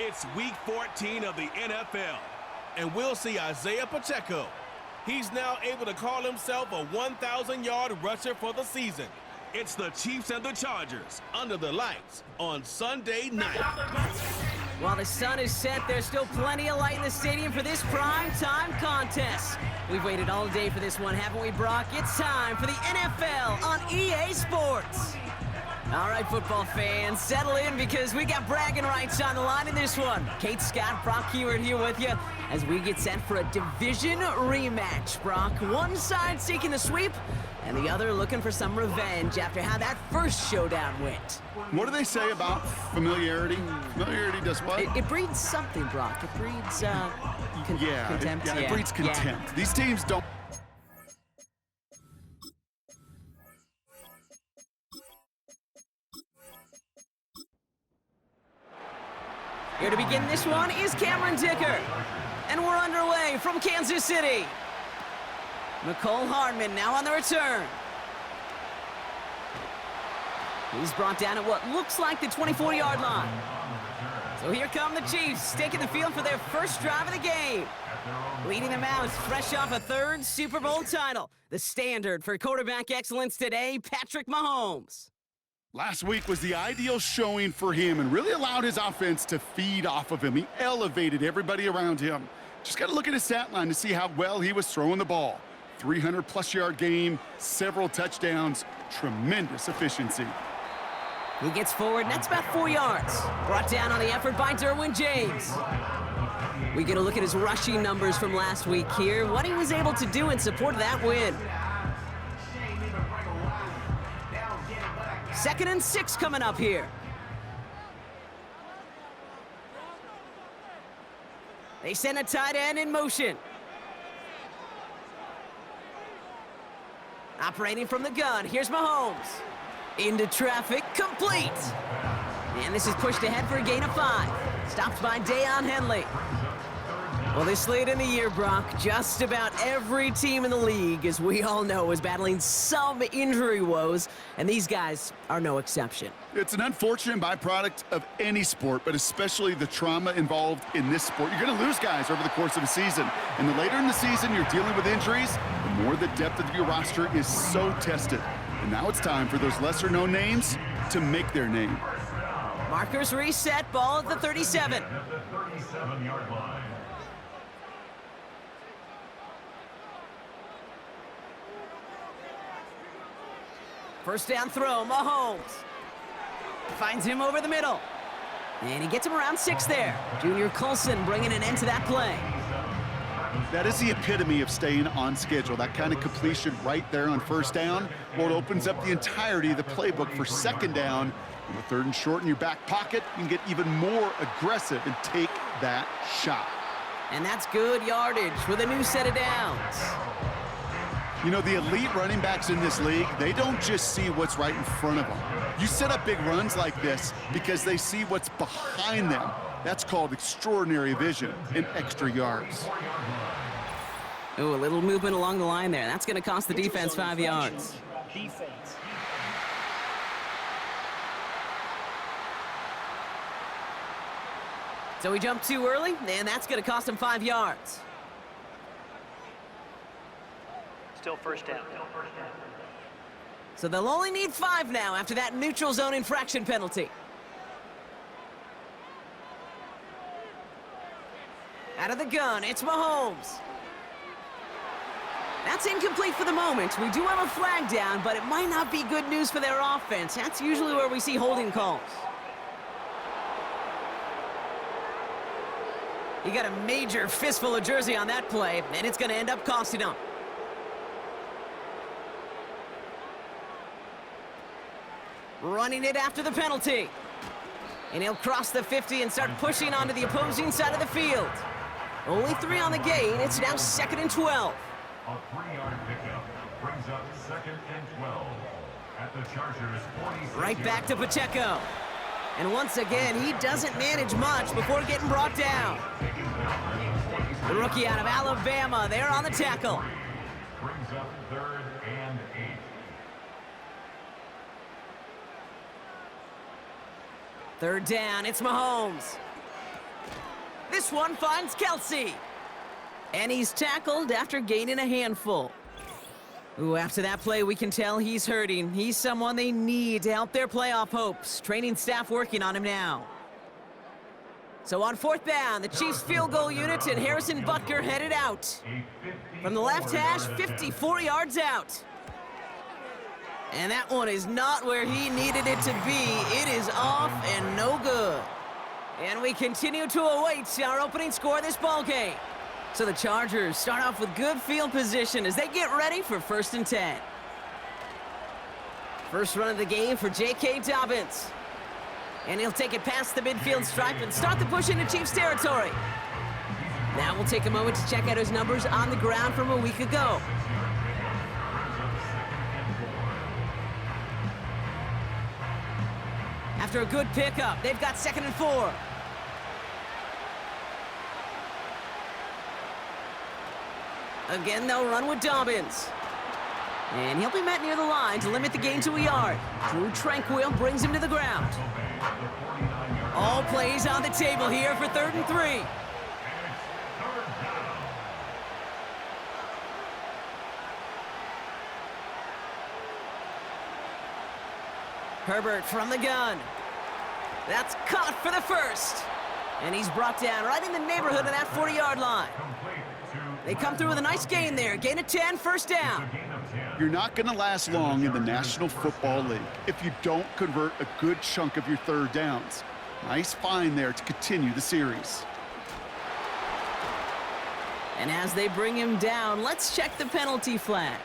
It's Week 14 of the NFL, and we'll see Isaiah Pacheco. He's now able to call himself a 1,000-yard rusher for the season. It's the Chiefs and the Chargers under the lights on Sunday night. While the sun is set, there's still plenty of light in the stadium for this prime-time contest. We've waited all day for this one, haven't we, Brock? It's time for the NFL on EA Sports. All right, football fans, settle in because we got bragging rights on the line in this one. Kate Scott, Brock Keyword here with you as we get set for a division rematch. Brock, one side seeking the sweep and the other looking for some revenge after how that first showdown went. What do they say about familiarity? Familiarity does what? It breeds something, Brock. It breeds contempt. It breeds contempt. Yeah. These teams don't. Here to begin this one is Cameron Dicker. And we're underway from Kansas City. Mecole Hardman now on the return. He's brought down at what looks like the 24-yard line. So here come the Chiefs, taking the field for their first drive of the game. Leading them out, fresh off a third Super Bowl title. The standard for quarterback excellence today, Patrick Mahomes. Last week was the ideal showing for him and really allowed his offense to feed off of him. He elevated everybody around him. Just got to look at his stat line to see how well he was throwing the ball. 300-plus yard game, several touchdowns, tremendous efficiency. He gets forward, and that's about 4 yards. Brought down on the effort by Derwin James. We get a look at his rushing numbers from last week here, what he was able to do in support of that win. 2nd and 6 coming up here. They send a tight end in motion. Operating from the gun, here's Mahomes. Into traffic, complete. And this is pushed ahead for a gain of 5. Stopped by Deion Henley. Well, this late in the year, Brock, just about every team in the league, as we all know, is battling some injury woes, and these guys are no exception. It's an unfortunate byproduct of any sport, but especially the trauma involved in this sport. You're going to lose guys over the course of a season, and the later in the season you're dealing with injuries, the more the depth of your roster is so tested. And now it's time for those lesser-known names to make their name. Markers reset, ball at the 37. At the 37-yard line. First down throw, Mahomes. Finds him over the middle. And he gets him around 6 there. Junior Colson bringing an end to that play. That is the epitome of staying on schedule. That kind of completion right there on first down. Well, it opens up the entirety of the playbook for second down. With 3rd and short in your back pocket, you can get even more aggressive and take that shot. And that's good yardage with a new set of downs. You know, the elite running backs in this league, they don't just see what's right in front of them. You set up big runs like this because they see what's behind them. That's called extraordinary vision and extra yards. Oh, a little movement along the line there. That's going to cost the defense 5 yards. So we jumped too early, and that's going to cost him 5 yards. Still first down. So they'll only need 5 now after that neutral zone infraction penalty. Out of the gun, it's Mahomes. That's incomplete for the moment. We do have a flag down, but it might not be good news for their offense. That's usually where we see holding calls. He got a major fistful of jersey on that play, and it's going to end up costing him. Running it after the penalty. And he'll cross the 50 and start pushing onto the opposing side of the field. Only 3 on the gain. It's now 2nd and 12. A 3-yard pickup brings up 2nd and 12 at the Chargers' 46. Right back to Pacheco. And once again, he doesn't manage much before getting brought down. The rookie out of Alabama, there on the tackle. Brings up 3rd and 8. Third down, it's Mahomes. This one finds Kelsey. And he's tackled after gaining a handful. Ooh, after that play, we can tell he's hurting. He's someone they need to help their playoff hopes. Training staff working on him now. So on fourth down, the Chiefs field goal unit and Harrison Butker headed out. From the left hash, 54 yards out. And that one is not where he needed it to be. It is off and no good. And we continue to await our opening score of this ballgame. So the Chargers start off with good field position as they get ready for 1st and 10. First run of the game for J.K. Dobbins. And he'll take it past the midfield stripe and start the push into Chiefs territory. Now we'll take a moment to check out his numbers on the ground from a week ago. After a good pickup, they've got 2nd and 4. Again, they'll run with Dobbins. And he'll be met near the line to limit the gain to a yard. Drew Tranquil brings him to the ground. All plays on the table here for 3rd and 3. Herbert from the gun. That's caught for the first. And he's brought down right in the neighborhood of that 40-yard line. They come through with a nice gain there. Gain of 10, first down. You're not going to last long in the National Football League if you don't convert a good chunk of your 3rd downs. Nice find there to continue the series. And as they bring him down, let's check the penalty flag.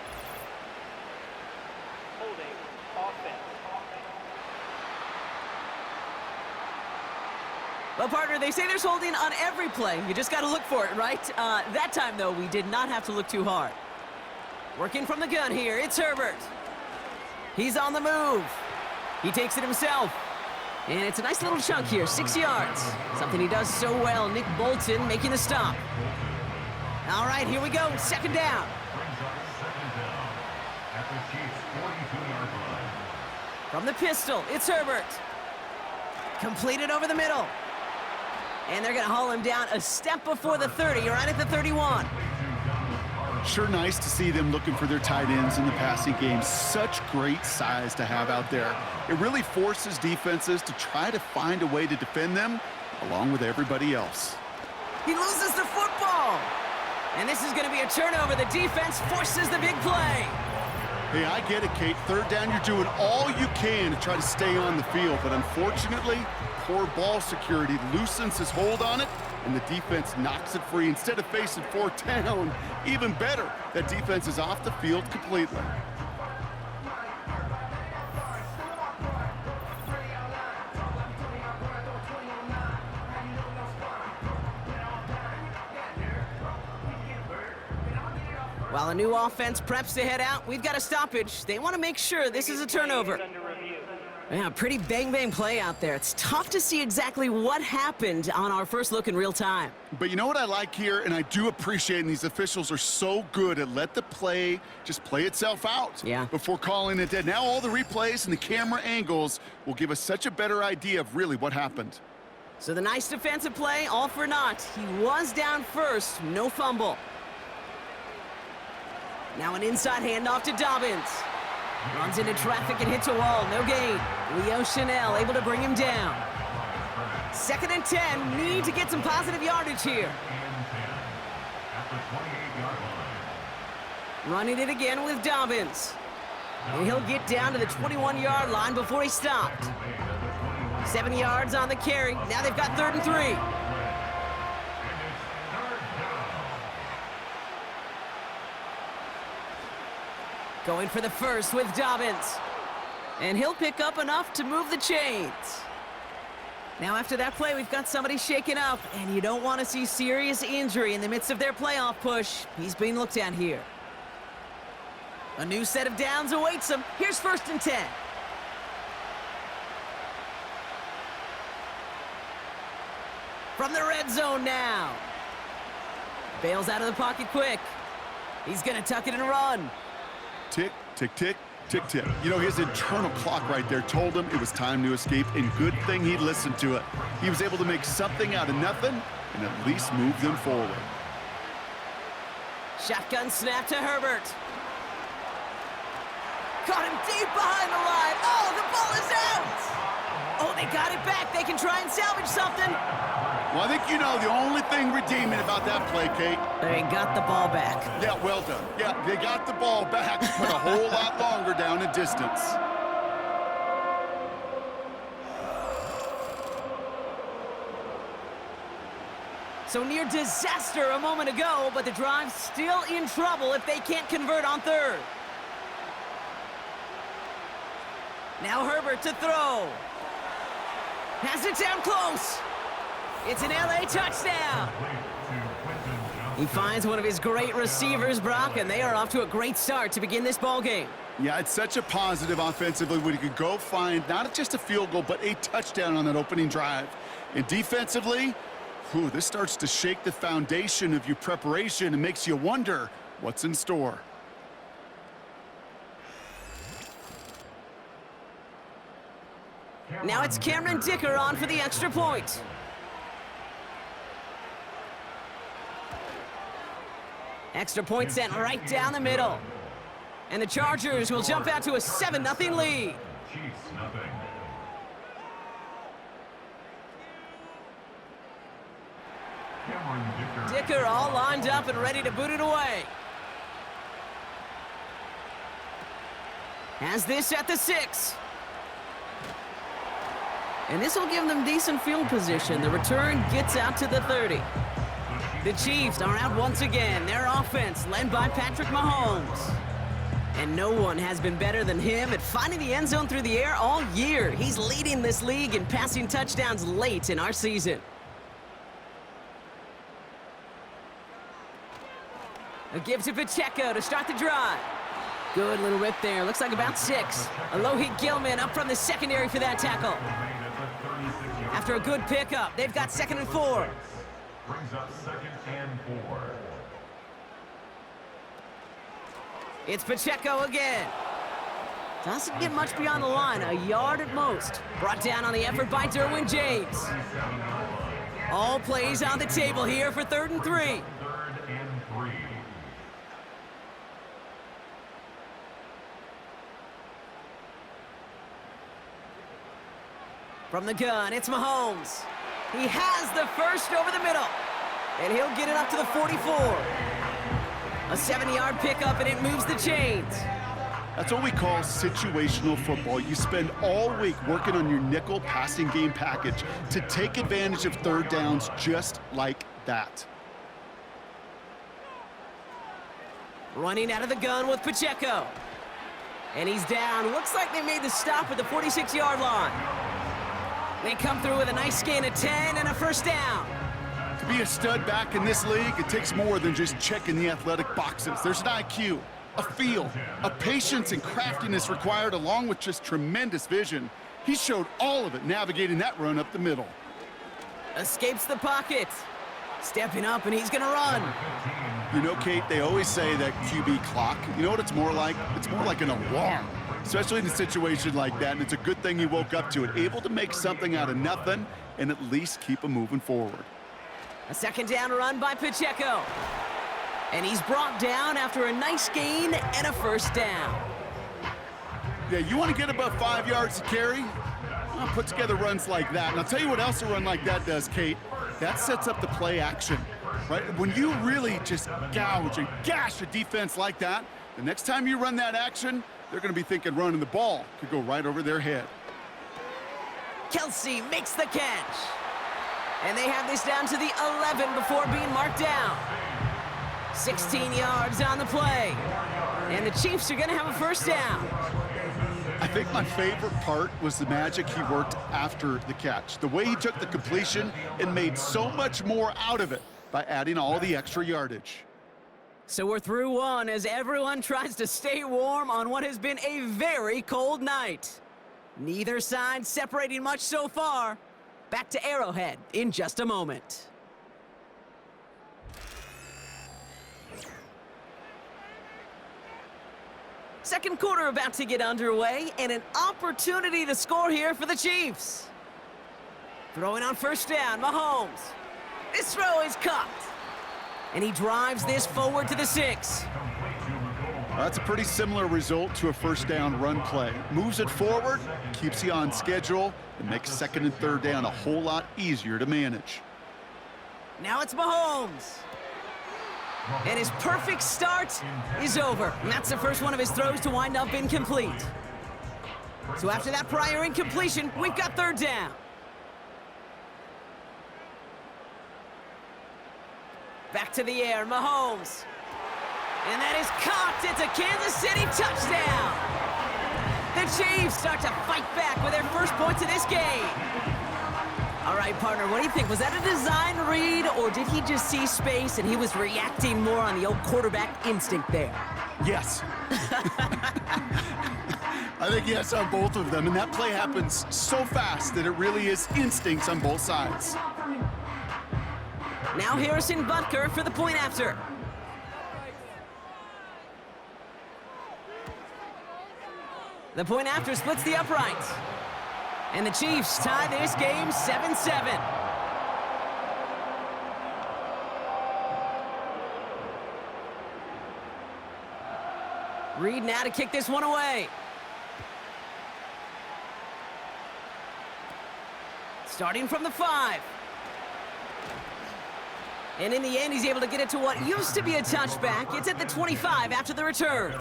Holding offense. Well, partner, they say there's holding on every play. You just got to look for it, right? That time, though, we did not have to look too hard. Working from the gun here, it's Herbert. He's on the move. He takes it himself. And it's a nice little chunk here, 6 yards. Something he does so well, Nick Bolton making the stop. All right, here we go, 2nd down. From the pistol, it's Herbert. Completed over the middle. And they're going to haul him down a step before the 30, right at the 31. Sure nice to see them looking for their tight ends in the passing game. Such great size to have out there. It really forces defenses to try to find a way to defend them along with everybody else. He loses the football. And this is going to be a turnover. The defense forces the big play. Hey, I get it, Kate. 3rd down, you're doing all you can to try to stay on the field. But unfortunately, poor ball security loosens his hold on it, and the defense knocks it free. Instead of facing 4th down, even better, that defense is off the field completely. While a new offense preps to head out, we've got a stoppage. They want to make sure this is a turnover. Yeah, pretty bang-bang play out there. It's tough to see exactly what happened on our first look in real time. But you know what I like here, and I do appreciate, and these officials are so good at let the play just play itself out before calling it dead. Now all the replays and the camera angles will give us such a better idea of really what happened. So the nice defensive play, all for naught. He was down first, no fumble. Now an inside handoff to Dobbins. Runs into traffic and hits a wall, no gain. Leo Chanel able to bring him down. 2nd and 10, need to get some positive yardage here. Running it again with Dobbins. And he'll get down to the 21-yard line before he stopped. 7 yards on the carry. Now they've got 3rd and 3. Going for the first with Dobbins. And he'll pick up enough to move the chains. Now after that play, we've got somebody shaken up, and you don't want to see serious injury in the midst of their playoff push. He's being looked at here. A new set of downs awaits him. Here's 1st and 10. From the red zone now. Bails out of the pocket quick. He's going to tuck it and run. Tick, tick, tick, tick, tick. You know, his internal clock right there told him it was time to escape, and good thing he listened to it. He was able to make something out of nothing and at least move them forward. Shotgun snap to Herbert. Caught him deep behind the line. Oh, the ball is out! Oh, they got it back. They can try and salvage something. Well, I think you know the only thing redeeming about that play, Kate. They got the ball back. Yeah, well done. Yeah, they got the ball back, but a whole lot longer down in distance. So near disaster a moment ago, but the drive's still in trouble if they can't convert on third. Now Herbert to throw. Has it down close. It's an LA touchdown. He finds one of his great receivers, Brock, and they are off to a great start to begin this ball game. Yeah, it's such a positive offensively when you could go find not just a field goal, but a touchdown on that opening drive. And defensively, this starts to shake the foundation of your preparation and makes you wonder what's in store. Now it's Cameron Dicker on for the extra point. Extra point sent right down the middle. And the Chargers will jump out to a 7-0 lead. Chiefs nothing. Cameron Dicker. Dicker all lined up and ready to boot it away. Has this at the 6. And this will give them decent field position. The return gets out to the 30. The Chiefs are out once again. Their offense led by Patrick Mahomes. And no one has been better than him at finding the end zone through the air all year. He's leading this league in passing touchdowns late in our season. A give to Pacheco to start the drive. Good little rip there. Looks like about 6. Alohi Gilman up from the secondary for that tackle. After a good pickup, they've got 2nd and 4. Brings up 2nd and 4. It's Pacheco again. Doesn't get much beyond the line, a yard at most. Brought down on the effort by Derwin James. All plays on the table here for 3rd and 3. 3rd and 3. From the gun, it's Mahomes. He has the first over the middle. And he'll get it up to the 44. A 70-yard pickup, and it moves the chains. That's what we call situational football. You spend all week working on your nickel passing game package to take advantage of 3rd downs just like that. Running out of the gun with Pacheco. And he's down. Looks like they made the stop at the 46-yard line. They come through with a nice gain of 10 and a first down. To be a stud back in this league, it takes more than just checking the athletic boxes. There's an IQ, a feel, a patience and craftiness required along with just tremendous vision. He showed all of it navigating that run up the middle. Escapes the pocket. Stepping up, and he's going to run. You know, Kate, they always say that QB clock, you know what it's more like? It's more like an alarm, especially in a situation like that, and it's a good thing you woke up to it, able to make something out of nothing and at least keep them moving forward. A 2nd down run by Pacheco. And he's brought down after a nice gain and a first down. Yeah, you want to get above 5 yards to carry? Well, put together runs like that. And I'll tell you what else a run like that does, Kate. That sets up the play action, right? When you really just gouge and gash a defense like that, the next time you run that action, they're going to be thinking running the ball could go right over their head. Kelsey makes the catch. And they have this down to the 11 before being marked down. 16 yards on the play. And the Chiefs are going to have a first down. I think my favorite part was the magic he worked after the catch. The way he took the completion and made so much more out of it by adding all the extra yardage. So we're through one as everyone tries to stay warm on what has been a very cold night. Neither side separating much so far. Back to Arrowhead in just a moment. Second quarter about to get underway, and an opportunity to score here for the Chiefs. Throwing on first down, Mahomes. This throw is caught. And he drives this forward to the 6. That's a pretty similar result to a first down run play. Moves it forward, keeps you on schedule, and makes second and third down a whole lot easier to manage. Now it's Mahomes. And his perfect start is over. And that's the first one of his throws to wind up incomplete. So after that prior incompletion, we've got third down. Back to the air, Mahomes. And that is caught. It's a Kansas City touchdown. The Chiefs start to fight back with their first points of this game. All right, partner, what do you think? Was that a design read, or did he just see space and he was reacting more on the old quarterback instinct there? Yes. I think yes on both of them, and that play happens so fast that it really is instincts on both sides. Now Harrison Butker for the point after. The point after splits the uprights. And the Chiefs tie this game 7-7. Reed now to kick this one away. Starting from the 5. And in the end, he's able to get it to what used to be a touchback. It's at the 25 after the return.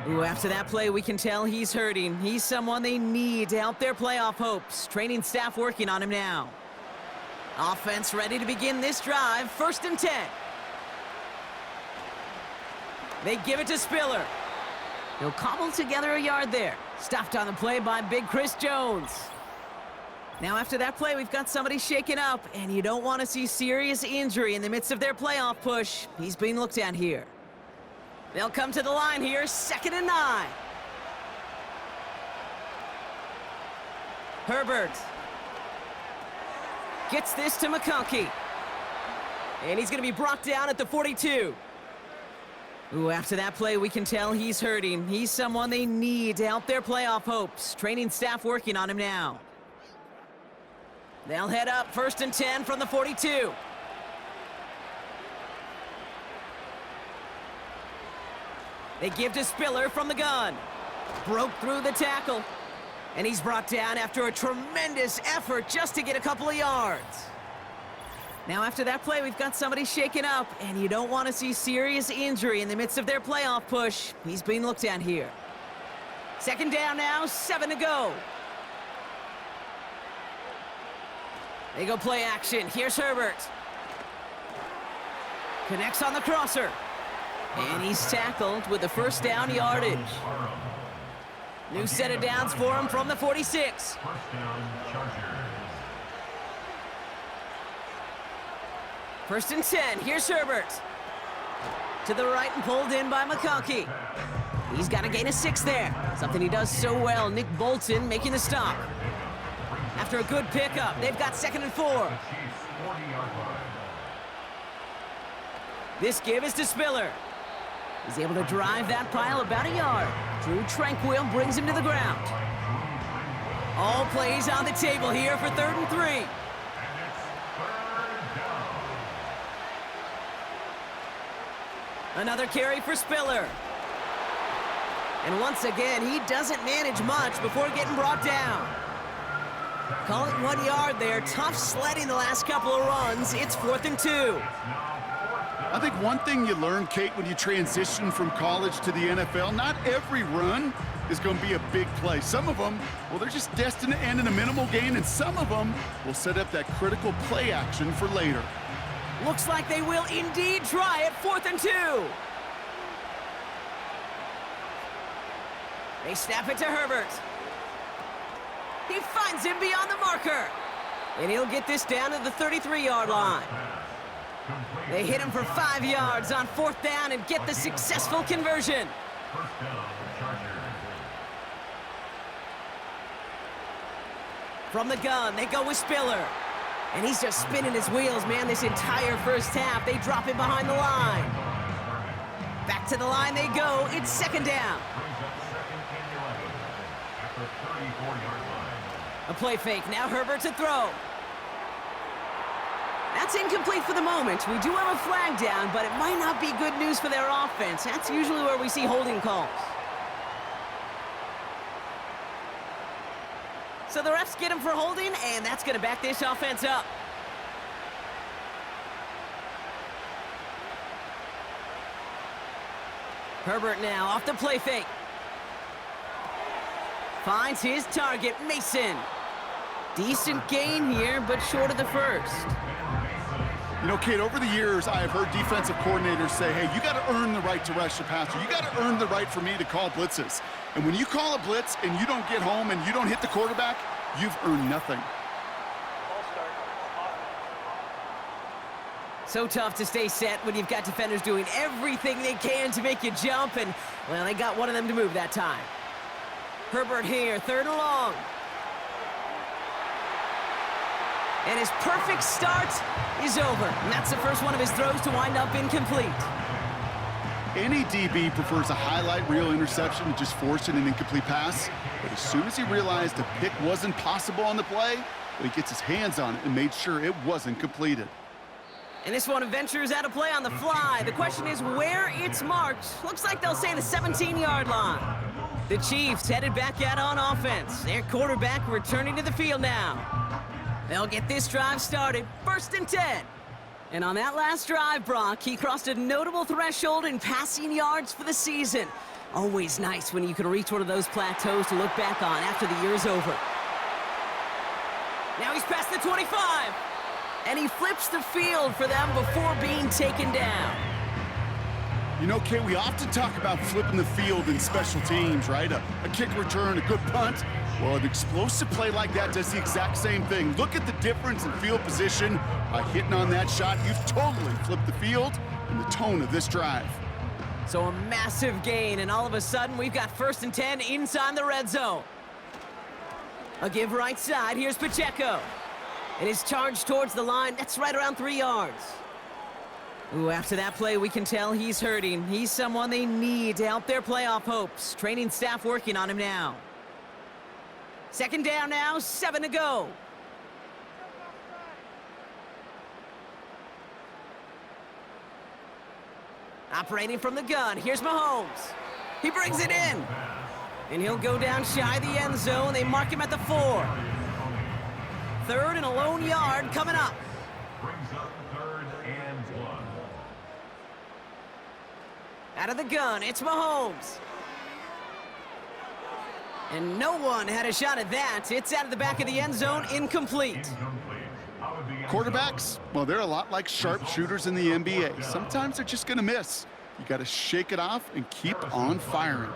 Ooh, after that play, we can tell he's hurting. He's someone they need to help their playoff hopes. Training staff working on him now. Offense ready to begin this drive. 1st and 10. They give it to Spiller. He'll cobble together a yard there. Stopped on the play by big Chris Jones. Now after that play, we've got somebody shaken up, and you don't want to see serious injury in the midst of their playoff push. He's being looked at here. They'll come to the line here, 2nd and 9. Herbert gets this to McConkey. And he's going to be brought down at the 42. Ooh, after that play, we can tell he's hurting. He's someone they need to help their playoff hopes. Training staff working on him now. They'll head up 1st and 10 from the 42. They give to Spiller from the gun. Broke through the tackle. And he's brought down after a tremendous effort just to get a couple of yards. Now after that play, we've got somebody shaken up, and you don't want to see serious injury in the midst of their playoff push. He's being looked at here. 2nd down now, 7 to go. They go play action. Here's Herbert. Connects on the crosser. And he's tackled with the 1st down yardage. New set of downs for him from the 46. 1st down, Chargers. 1st and 10. Here's Herbert. To the right and pulled in by McConkey. He's got to gain a 6 there. Something he does so well. Nick Bolton making the stop. After a good pickup, they've got 2nd and 4. Chiefs 40-yard line. This give is to Spiller. He's able to drive that pile about a yard. Drew Tranquill brings him to the ground. All plays on the table here for 3rd and 3. And it's 3rd down. Another carry for Spiller. And once again, he doesn't manage much before getting brought down. Call it 1 yard there. Tough sledding the last couple of runs. It's 4th and 2. I think one thing you learn, Kate, when you transition from college to the NFL, not every run is going to be a big play. Some of them, well, they're just destined to end in a minimal gain, and some of them will set up that critical play action for later. Looks like they will indeed try it. 4th and 2. They snap it to Herbert. He finds him beyond the marker. And he'll get this down to the 33-yard line. They hit him for 5 yards on 4th down and get the successful conversion. 1st down, Chargers. From the gun, they go with Spiller. And he's just spinning his wheels, man, this entire first half. They drop him behind the line. Back to the line they go. It's 2nd down. Brings up 2nd and 11 at the 34-yard line. A play fake. Now Herbert to throw. That's incomplete for the moment. We do have a flag down, but it might not be good news for their offense. That's usually where we see holding calls. So the refs get him for holding, and that's going to back this offense up. Herbert now off the play fake. Finds his target, Mason. Decent gain here, but short of the first. You know, Kate, over the years, I have heard defensive coordinators say, hey, you got to earn the right to rush the passer. You got to earn the right for me to call blitzes. And when you call a blitz and you don't get home and you don't hit the quarterback, you've earned nothing. So tough to stay set when you've got defenders doing everything they can to make you jump, and, well, they got one of them to move that time. Herbert here, 3rd and long. And his perfect start is over. And that's the first one of his throws to wind up incomplete. Any DB prefers a highlight reel interception to just forcing an incomplete pass. But as soon as he realized a pick wasn't possible on the play, well, he gets his hands on it and made sure it wasn't completed. And this one ventures out of play on the fly. The question is where it's marked. Looks like they'll say the 17-yard line. The Chiefs headed back out on offense. Their quarterback returning to the field now. They'll get this drive started, 1st and 10. And on that last drive, Brock, he crossed a notable threshold in passing yards for the season. Always nice when you can reach one of those plateaus to look back on after the year's over. Now he's past the 25. And he flips the field for them before being taken down. You know, Kate, we often talk about flipping the field in special teams, right? A kick return, a good punt. Well, an explosive play like that does the exact same thing. Look at the difference in field position. By hitting on that shot, you've totally flipped the field and the tone of this drive. So a massive gain, and all of a sudden, we've got 1st and 10 inside the red zone. A give right side, here's Pacheco. And his charge towards the line, that's right around 3 yards. Ooh, after that play, we can tell he's hurting. He's someone they need to help their playoff hopes. Training staff working on him now. 2nd down now, 7 to go. Operating from the gun, here's Mahomes. He brings it in. And he'll go down shy of the end zone. They mark him at the 4. 3rd and a lone yard coming up. Brings up 3rd and 1. Out of the gun, it's Mahomes. And no one had a shot at that. It's out of the back of the end zone, incomplete. Quarterbacks, well, they're a lot like sharpshooters in the NBA. Sometimes they're just going to miss. You got to shake it off and keep on firing.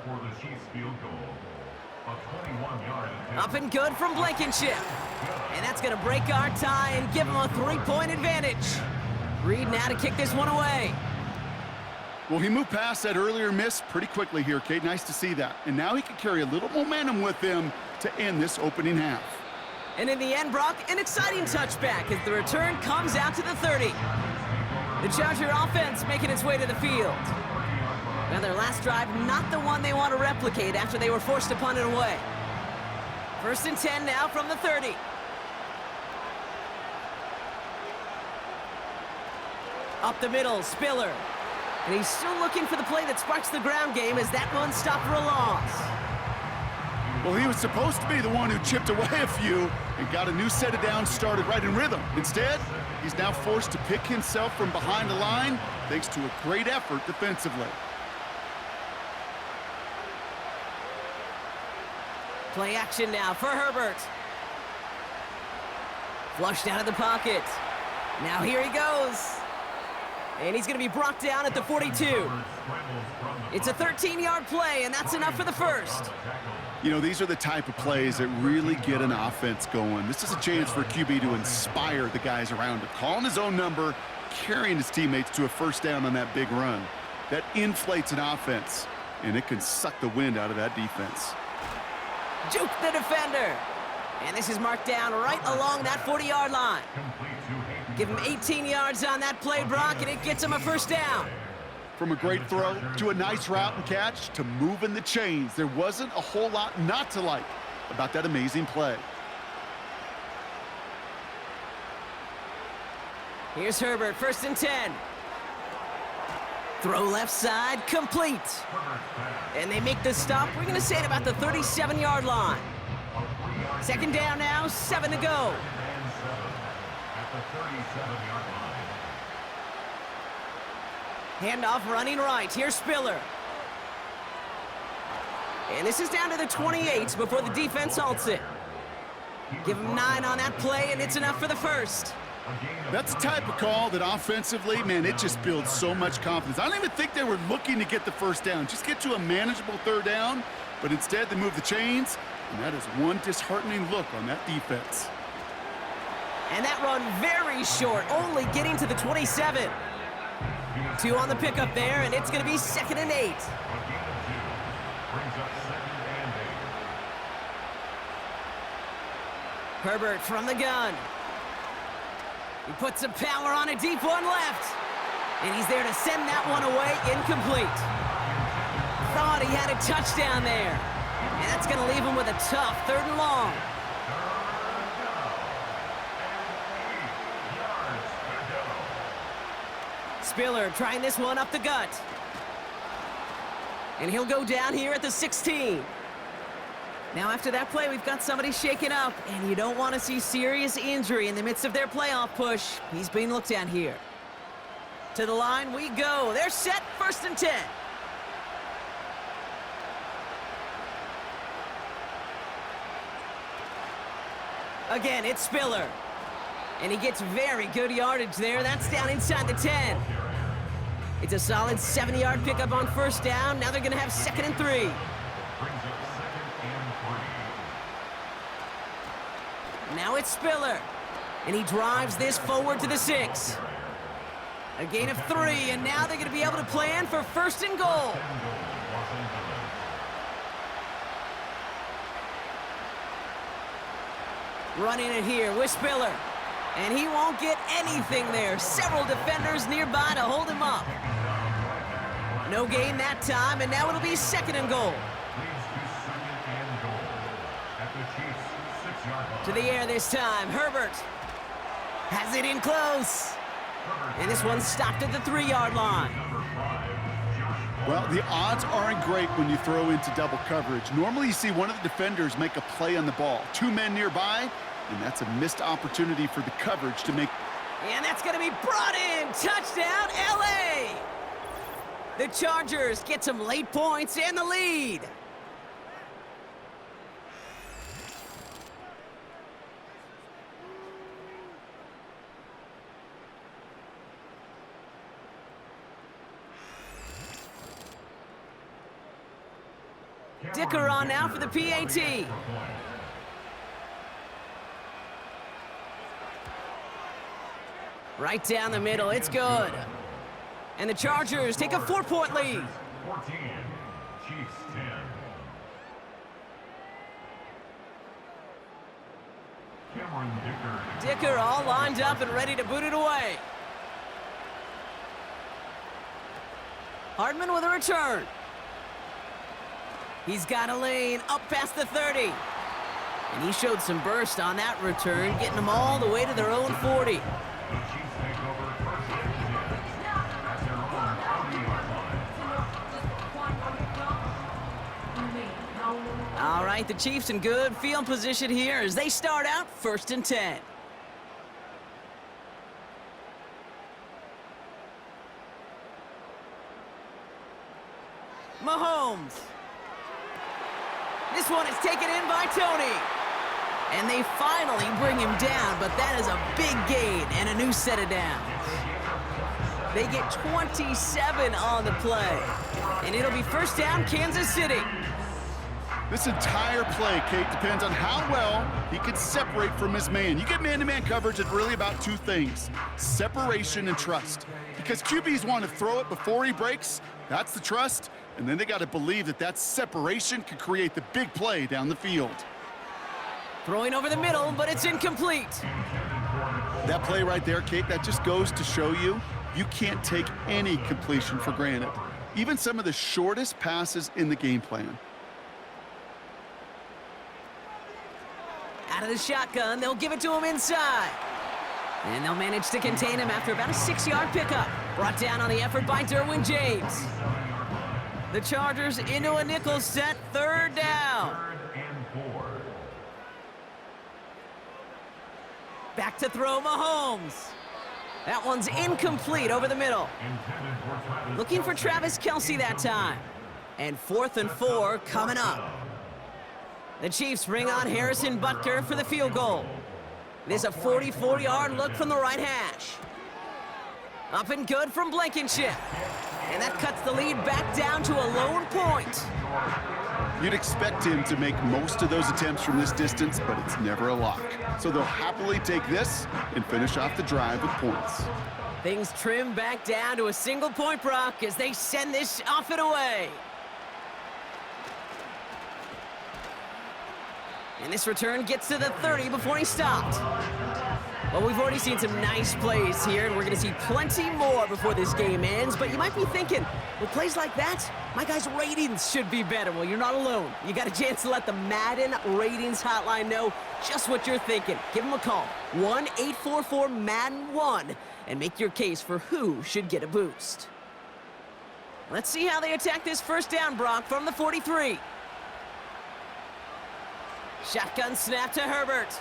Up and good from Blankenship. And that's going to break our tie and give them a 3-point advantage. Reed now to kick this one away. Well, he moved past that earlier miss pretty quickly here, Kate. Nice to see that. And now he can carry a little momentum with him to end this opening half. And in the end, Brock, an exciting touchback as the return comes out to the 30. The Charger offense making its way to the field. Now their last drive, not the one they want to replicate after they were forced to punt it away. 1st and 10 now from the 30. Up the middle, Spiller. And he's still looking for the play that sparks the ground game as that one stopped for a loss. Well, he was supposed to be the one who chipped away a few and got a new set of downs started right in rhythm. Instead, he's now forced to pick himself from behind the line thanks to a great effort defensively. Play action now for Herbert. Flushed out of the pocket. Now here he goes. And he's going to be brought down at the 42. It's a 13-yard play, and that's enough for the first. You know, these are the type of plays that really get an offense going. This is a chance for QB to inspire the guys around him. Calling his own number, carrying his teammates to a 1st down on that big run. That inflates an offense, and it can suck the wind out of that defense. Juke the defender. And this is marked down right along that 40-yard line. Give him 18 yards on that play, Brock, and it gets him a 1st down. From a great throw to a nice route and catch to moving the chains, there wasn't a whole lot not to like about that amazing play. Here's Herbert, 1st and 10. Throw left side, complete. And they make the stop, we're going to say at about the 37-yard line. 2nd down now, 7 to go. At the 37-yard line. Handoff running right. Here's Spiller. And this is down to the 28 before the defense halts it. Give him 9 on that play, and it's enough for the first. That's the type of call that offensively, man, it just builds so much confidence. I don't even think they were looking to get the first down. Just get to a manageable 3rd down, but instead they move the chains, and that is one disheartening look on that defense. And that run very short, only getting to the 27. 2 on the pickup there, and it's going to be 2nd and 8. A gain of 2 brings up 2nd and 8. Herbert from the gun. He puts some power on a deep one left. And he's there to send that one away, incomplete. Thought he had a touchdown there. And that's going to leave him with a tough 3rd and long. Spiller trying this one up the gut. And he'll go down here at the 16. Now after that play, we've got somebody shaken up, and you don't want to see serious injury in the midst of their playoff push. He's being looked at here. To the line we go. They're set, 1st and 10. Again, it's Spiller. And he gets very good yardage there. That's down inside the 10. It's a solid 70-yard pickup on 1st down. Now they're going to have 2nd and 3. Brings up 2nd and 3. Now it's Spiller. And he drives this forward to the 6. A gain of 3, and now they're going to be able to plan for 1st and goal. Running it here with Spiller. And he won't get anything there. Several defenders nearby to hold him up. No gain that time, and now it'll be 2nd and goal. To the air this time, Herbert has it in close. And this one's stopped at the 3-yard line. Well, the odds aren't great when you throw into double coverage. Normally you see one of the defenders make a play on the ball. 2 men nearby, and that's a missed opportunity for the coverage to make. And that's going to be brought in. Touchdown, LA! The Chargers get some late points and the lead. Dicker on now for the PAT. Right down the middle, it's good. And the Chargers take a 4-point lead. 14, Chiefs 10. Cameron Dicker all lined up and ready to boot it away. Hardman with a return. He's got a lane up past the 30. And he showed some burst on that return, getting them all the way to their own 40. The Chiefs take over 1st and 10 at their own 40-yard line. All right, the Chiefs in good field position here as they start out 1st and 10. Mahomes. This one is taken in by Tony. And they finally bring him down, but that is a big gain and a new set of downs. They get 27 on the play. And it'll be 1st down, Kansas City. This entire play, Kate, depends on how well he can separate from his man. You get man-to-man coverage, it's really about 2 things, separation and trust. Because QBs want to throw it before he breaks, that's the trust, and then they got to believe that that separation could create the big play down the field. Throwing over the middle, but it's incomplete. That play right there, Kate, that just goes to show you, you can't take any completion for granted. Even some of the shortest passes in the game plan. Out of the shotgun, they'll give it to him inside. And they'll manage to contain him after about a 6-yard pickup. Brought down on the effort by Derwin James. The Chargers into a nickel set, 3rd down. 3rd and 4. Back to throw Mahomes. That one's incomplete over the middle. Looking for Travis Kelce that time. And 4th and 4 coming up. The Chiefs bring on Harrison Butker for the field goal. It is a 44-yard look from the right hash. Up and good from Blankenship. And that cuts the lead back down to a lone point. You'd expect him to make most of those attempts from this distance, but it's never a lock. So they'll happily take this and finish off the drive with points. Things trim back down to a single point, Brock, as they send this off and away. And this return gets to the 30 before he stopped. Well, we've already seen some nice plays here, and we're going to see plenty more before this game ends. But you might be thinking, with plays like that, my guys' ratings should be better. Well, you're not alone. You got a chance to let the Madden Ratings Hotline know just what you're thinking. Give them a call, 1-844-MADDEN-1, and make your case for who should get a boost. Let's see how they attack this first down, Brock, from the 43. Shotgun snap to Herbert.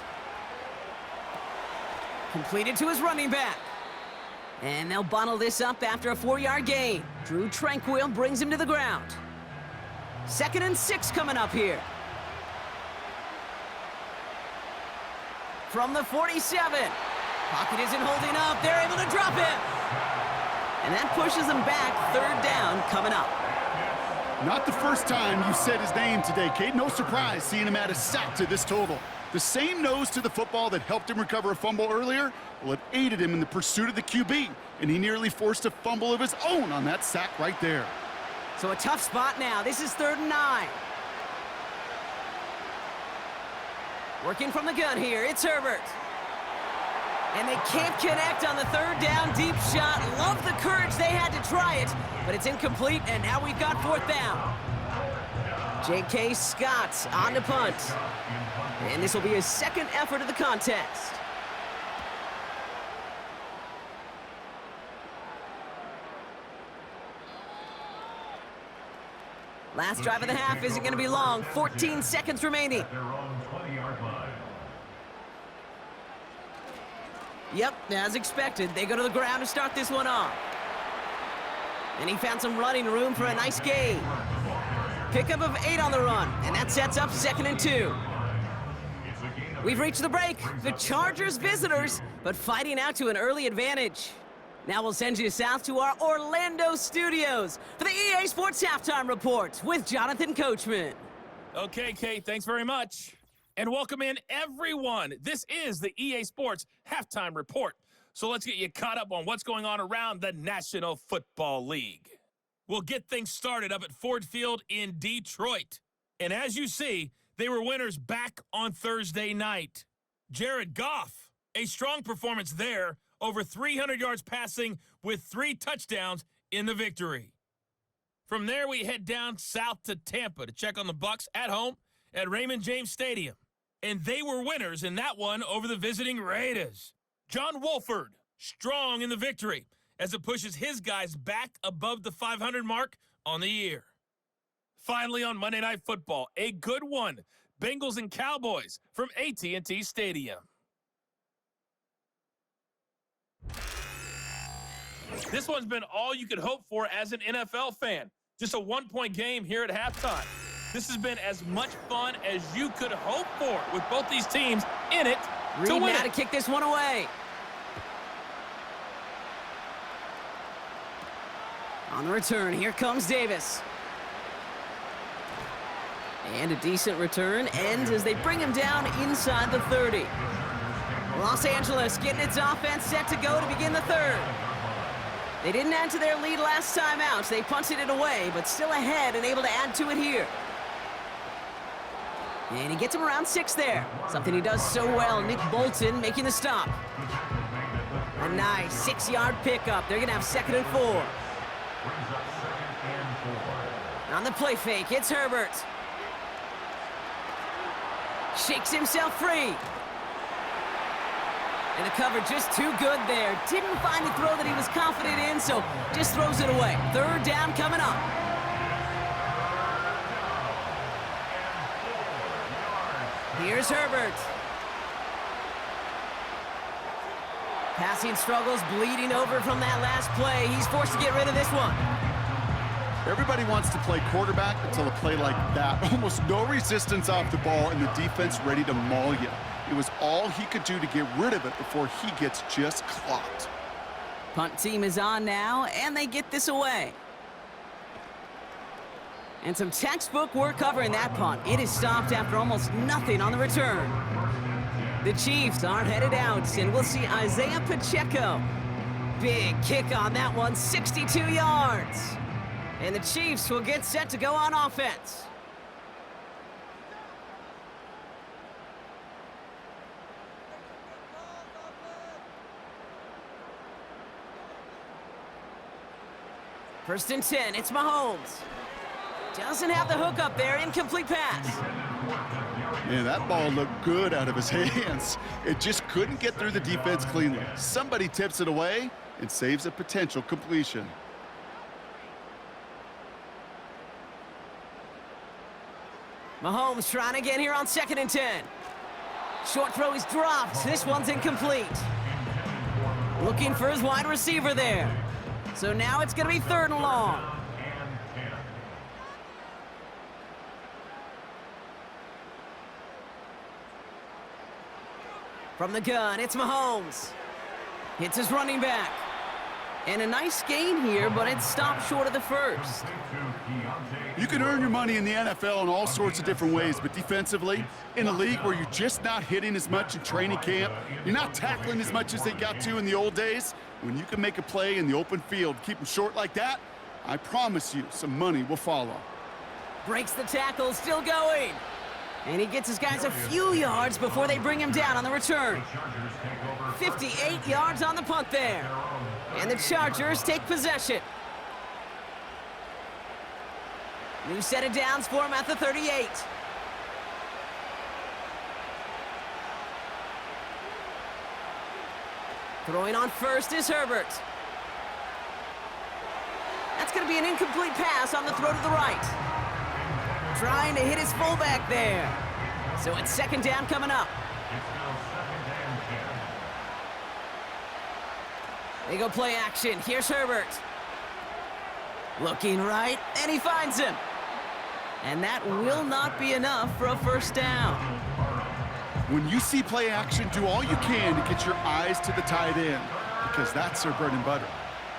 Completed to his running back. And they'll bundle this up after a 4-yard gain. Drew Tranquill brings him to the ground. 2nd and 6 coming up here. From the 47. Pocket isn't holding up. They're able to drop him. And that pushes them back. 3rd down coming up. Not the first time you said his name today, Kate. No surprise seeing him add a sack to this total. The same nose to the football that helped him recover a fumble earlier, well, it aided him in the pursuit of the QB, and he nearly forced a fumble of his own on that sack right there. So a tough spot now. This is 3rd and 9. Working from the gun here, it's Herbert. And they can't connect on the 3rd down deep shot. Love the courage they had to try it, but it's incomplete, and now we've got 4th down. J.K. Scott on to punt. And this will be his 2nd effort of the contest. Last drive of the half isn't going to be long. 14 seconds remaining. Their own 20-yard line. Yep, as expected, they go to the ground to start this one off. And he found some running room for a nice gain. Pickup of 8 on the run, and that sets up 2nd and 2. We've reached the break. The Chargers visitors, but fighting out to an early advantage. Now we'll send you south to our Orlando studios for the EA Sports Halftime Report with Jonathan Coachman. Okay, Kate, thanks very much. And welcome in, everyone. This is the EA Sports Halftime Report. So let's get you caught up on what's going on around the National Football League. We'll get things started up at Ford Field in Detroit. And as you see, they were winners back on Thursday night. Jared Goff, a strong performance there, over 300 yards passing with 3 touchdowns in the victory. From there, we head down south to Tampa to check on the Bucs at home at Raymond James Stadium. And they were winners in that one over the visiting Raiders. John Wolford, strong in the victory as it pushes his guys back above the 500 mark on the year. Finally, on Monday Night Football, a good one. Bengals and Cowboys from AT&T Stadium. This one's been all you could hope for as an NFL fan. Just a 1-point game here at halftime. This has been as much fun as you could hope for with both these teams in it to win Reed now it. to kick this one away. On the return, here comes Davis. And a decent return ends as they bring him down inside the 30. Los Angeles getting its offense set to go to begin the 3rd. They didn't add to their lead last time out. They punted it away, but still ahead and able to add to it here. And he gets him around 6 there. Something he does so well. Nick Bolton making the stop. A nice 6-yard pickup. They're going to have 2nd and 4. Brings up 2nd and 4. On the play fake, it's Herbert. Shakes himself free. And the cover just too good there. Didn't find the throw that he was confident in, so just throws it away. Third down coming up. Here's Herbert. Passing struggles, bleeding over from that last play. He's forced to get rid of this one. Everybody wants to play quarterback until a play like that. Almost no resistance off the ball and the defense ready to maul you. It was all he could do to get rid of it before he gets just clocked. Punt team is on now, and they get this away. And some textbook work covering that punt. It is stopped after almost nothing on the return. The Chiefs are headed out, and we'll see Isaiah Pacheco. Big kick on that one, 62 yards. And the Chiefs will get set to go on offense. First and 10, it's Mahomes. Doesn't have the hook up there, incomplete pass. Yeah, that ball looked good out of his hands. It just couldn't get through the defense cleanly. Somebody tips it away and saves a potential completion. Mahomes trying again here on 2nd and 10. Short throw is dropped. This one's incomplete. Looking for his wide receiver there. So now it's going to be 3rd and long. From the gun, it's Mahomes. Hits his running back. And a nice gain here, but it's stopped short of the first. You can earn your money in the NFL in all sorts of different ways, but defensively, in a league where you're just not hitting as much in training camp, you're not tackling as much as they got to in the old days, when you can make a play in the open field, keep them short like that, I promise you some money will follow. Breaks the tackle, still going. And he gets his guys a few yards before they bring him down on the return. 58 yards on the punt there. And the Chargers take possession. New set of downs for him at the 38. Throwing on first is Herbert. That's going to be an incomplete pass on the throw to the right. Trying to hit his fullback there. So it's 2nd down coming up. They go play action. Here's Herbert. Looking right, and he finds him. And that will not be enough for a 1st down. When you see play action, do all you can to get your eyes to the tight end, because that's their bread and butter.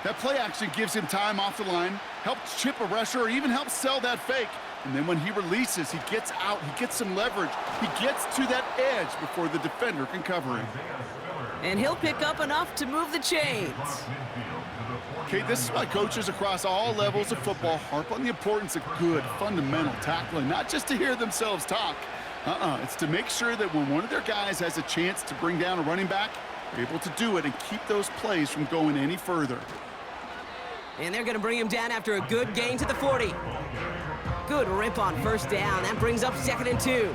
That play action gives him time off the line, helps chip a rusher, or even helps sell that fake. And then when he releases, he gets out, he gets some leverage. He gets to that edge before the defender can cover him. And he'll pick up enough to move the chains. Okay, this is why coaches across all levels of football harp on the importance of good, fundamental tackling, not just to hear themselves talk. It's to make sure that when one of their guys has a chance to bring down a running back, they're able to do it and keep those plays from going any further. And they're going to bring him down after a good gain to the 40. Good rip on 1st down. That brings up 2nd and 2.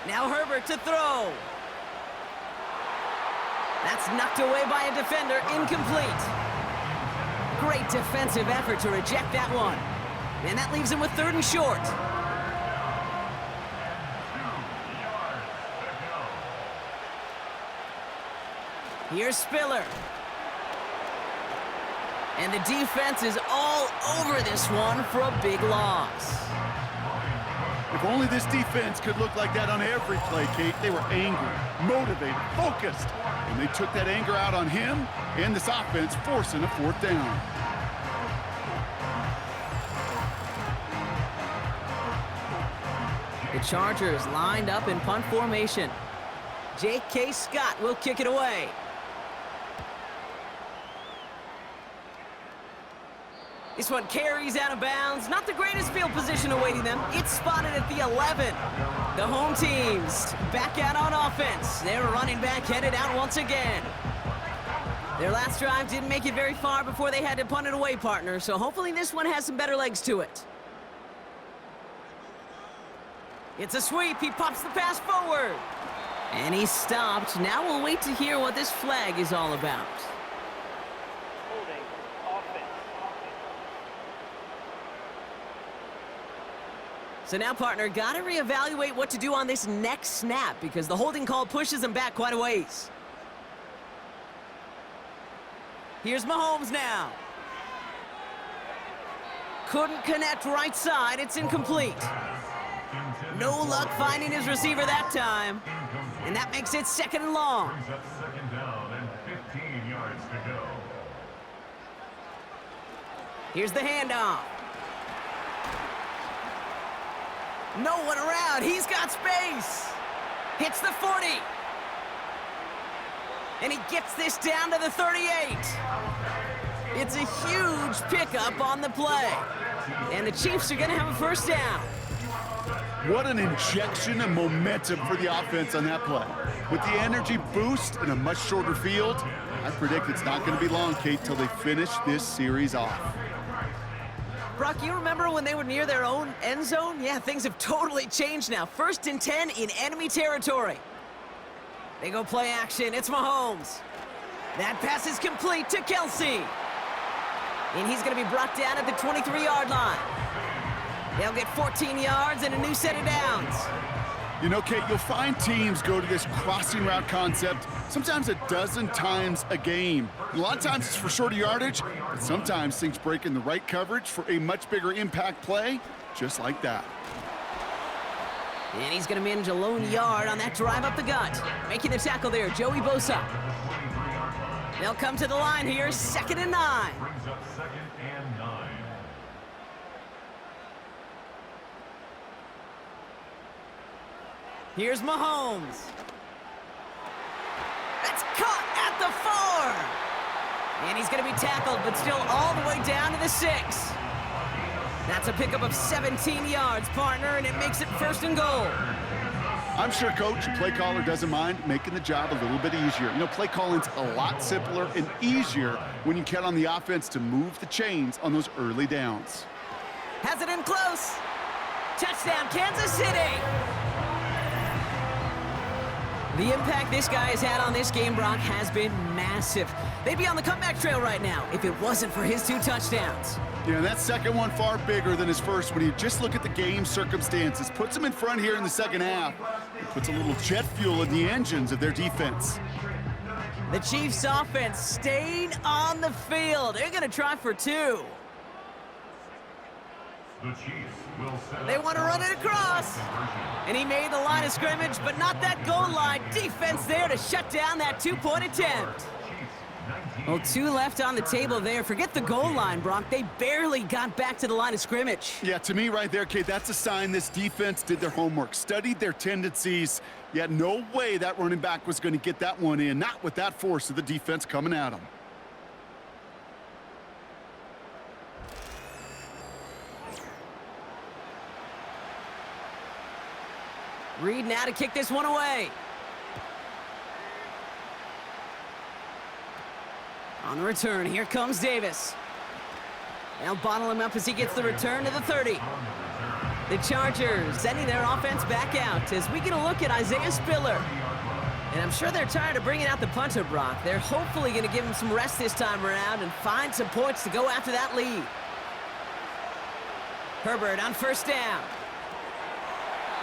Now Herbert to throw. That's knocked away by a defender, incomplete. Great defensive effort to reject that one. And that leaves him with 3rd and short. Here's Spiller. And the defense is all over this one for a big loss. If only this defense could look like that on every play, Kate. They were angry, motivated, focused. And they took that anger out on him and this offense, forcing a 4th down. The Chargers lined up in punt formation. J.K. Scott will kick it away. This one carries out of bounds. Not the greatest field position awaiting them. It's spotted at the 11. The home teams back out on offense. Their running back headed out once again. Their last drive didn't make it very far before they had to punt it away, partner, so hopefully this one has some better legs to it. It's a sweep. He pops the pass forward. And he stopped. Now we'll wait to hear what this flag is all about. Holding offense. So now, partner, got to reevaluate what to do on this next snap because the holding call pushes him back quite a ways. Here's Mahomes now. Couldn't connect right side. It's incomplete. No luck finding his receiver that time. And that makes it 2nd and long. Brings up second down and 15 yards to go. Here's the handoff. No one around. He's got space. Hits the 40. And he gets this down to the 38. It's a huge pickup on the play. And the Chiefs are going to have a first down. What an injection of momentum for the offense on that play. With the energy boost in a much shorter field, I predict it's not going to be long, Kate, till they finish this series off. Brock, you remember when they were near their own end zone? Yeah, things have totally changed now. 1st and 10 in enemy territory. They go play action. It's Mahomes. That pass is complete to Kelsey. And he's going to be brought down at the 23-yard line. They'll get 14 yards and a new set of downs. You know, Kate, you'll find teams go to this crossing route concept sometimes a dozen times a game. A lot of times it's for shorter yardage, but sometimes things break in the right coverage for a much bigger impact play, just like that. And he's going to manage a lone yard on that drive up the gut. Making the tackle there, Joey Bosa. They'll come to the line here, 2nd and 9. Brings up 2nd and 9. Here's Mahomes. That's caught at the 4. And he's going to be tackled, but still all the way down to the 6. That's a pickup of 17 yards, partner, and it makes it 1st and goal. I'm sure coach and play caller doesn't mind making the job a little bit easier. You know, play calling's a lot simpler and easier when you count on the offense to move the chains on those early downs. Has it in close. Touchdown, Kansas City. The impact this guy has had on this game, Brock, has been massive. They'd be on the comeback trail right now if it wasn't for his 2 touchdowns. Yeah, and that second one far bigger than his first when you just look at the game circumstances. Puts him in front here in the second half. It puts a little jet fuel in the engines of their defense. The Chiefs offense staying on the field. They're going to try for 2. The Chiefs will set They up want to run it across. And he made the line of scrimmage, but not that goal line. Defense there to shut down that 2-point attempt. Well, 2 left on the table there. Forget the goal line, Brock. They barely got back to the line of scrimmage. Yeah, to me right there, Kate, that's a sign this defense did their homework, studied their tendencies. Yet no way that running back was going to get that one in, not with that force of the defense coming at him. Reed now to kick this one away. On the return, here comes Davis. They'll bottle him up as he gets the return to the 30. The Chargers sending their offense back out as we get a look at Isaiah Spiller. And I'm sure they're tired of bringing out the punter, Brock. They're hopefully going to give him some rest this time around and find some points to go after that lead. Herbert on 1st down.